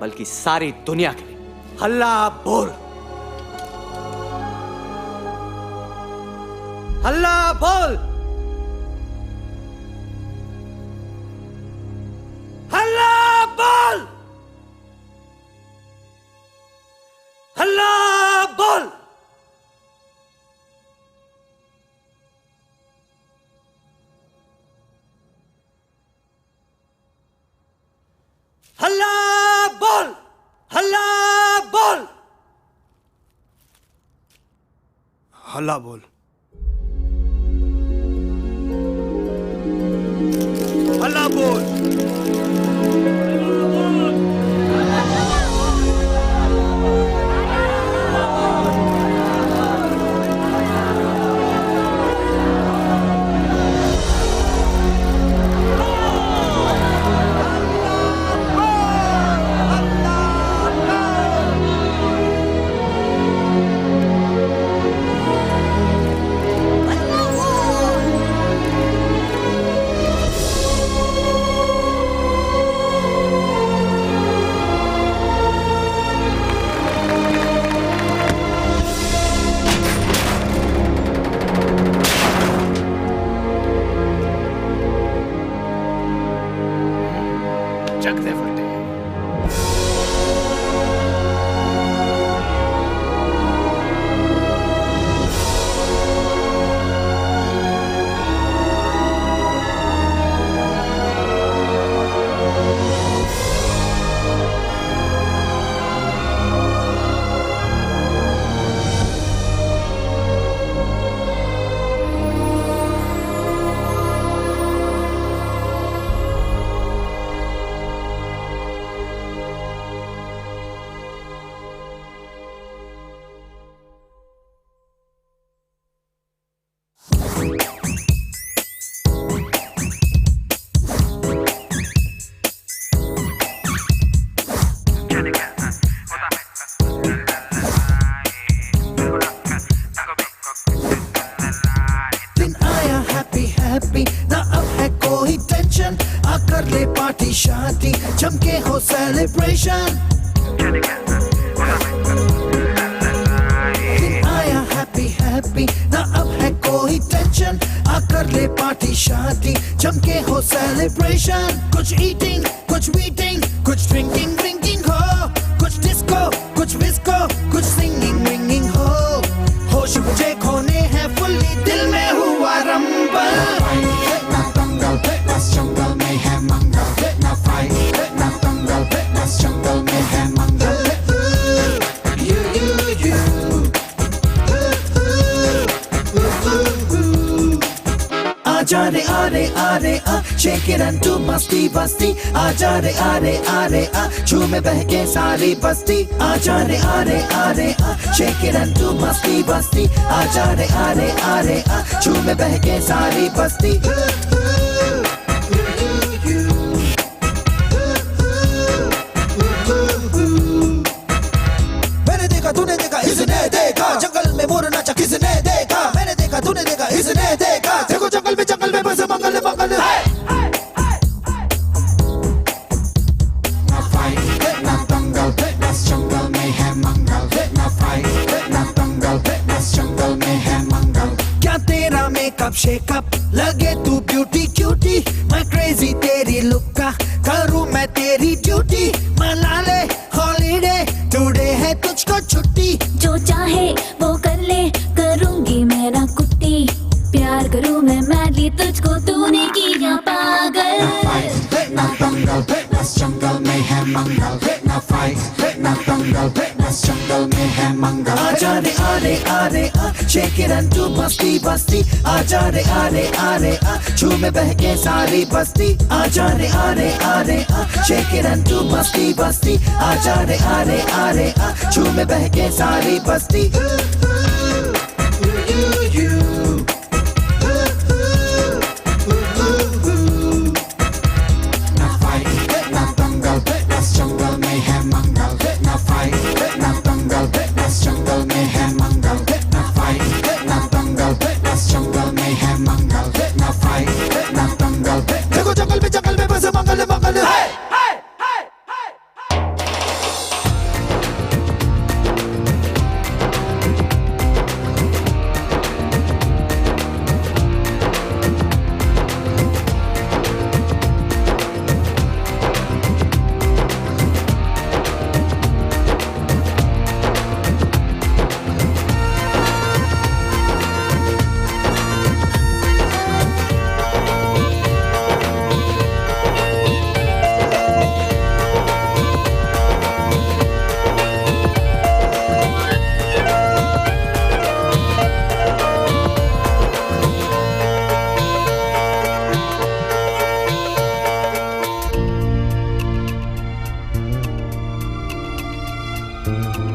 बल्कि सारी दुनिया के लिए। हल्ला बोल, हल्ला बोल, हल्ला बोल, हल्ला बोल। हल्ला बोल, हल्ला बोल, हल्ला बोल, हल्ला बोल। जगते फटे। दिन आया हैप्पी हैप्पी, ना अब है कोई टेंशन, आकर ले पार्टी शादी, जमके हो सेलिब्रेशन। दिन आया हैप्पी हैप्पी, ना अब है कोई टेंशन, आकर ले पार्टी शादी, जमके हो सेलिब्रेशन। कुछ ईटिंग, कुछ मीटिंग, कुछ ड्रिंकिंग ड्रिंकिंग हो, कुछ डिस्को, कुछ विस्को, कुछ सिंगिंग विंगिंग हो। होश मुझे खोने हैं फुल्ली, दिल में हुआ रंबल। ना दंगल, बस जंगल में है मंगल, ना फाइट, ना दंगल, बस जंगल में है मंगल। आजा रे आरे आरे आ, शेक इट एंड डू मस्ती बस्ती। आजा रे आरे आरे आ, झूमे बहके सारी बस्ती। आजा रे आरे आरे आ, शेक इट एंड डू मस्ती बस्ती। आजा रे आरे आरे आ, झूमे बहके सारी बस्ती। मैंने देखा तूने देखा इसने देखा, जंगल में मोर नाचा किसने देखा। मैंने देखा तूने देखा इसने देखा, देखो जंगल में बस मंगल मंगल। ना फाइट, ना दंगल, बस जंगल में है मंगल। ना फाइट, ना दंगल, बस जंगल में है मंगल। क्या तेरा मेकअप शेकअप लगे तू ब्यूटी क्यूटी, मैं क्रेजी तेरी लुक का करूँ मैं तेरी ड्यूटी। मना ले हॉलीडे, टुडे है तुझको छुट्टी। जो चाहे वो कर ले, करूंगी मेरा कुट्टी। प्यार करूं मैं मैडली तुझको, तूने किया पागल। ना फाइट, ना दंगल, बस जंगल में है मंगल। ना फाइट, ना दंगल, बस जंगल में है मंगल। आजा रे आरे आरे आ, शेक इट एंड डू मस्ती बस्ती। आजा रे आरे आरे आ, झूमे बहके सारी बस्ती। आजा रे आरे आरे आ, शेक इट एंड डू मस्ती बस्ती। आजा रे आरे आरे आ, झूमे बहके सारी बस्ती। ना फाइट, ना दंगल, बस जंगल में है मंगल। ना फाइट, ना दंगल, बस जंगल में है मंगल। ना फाइट। है।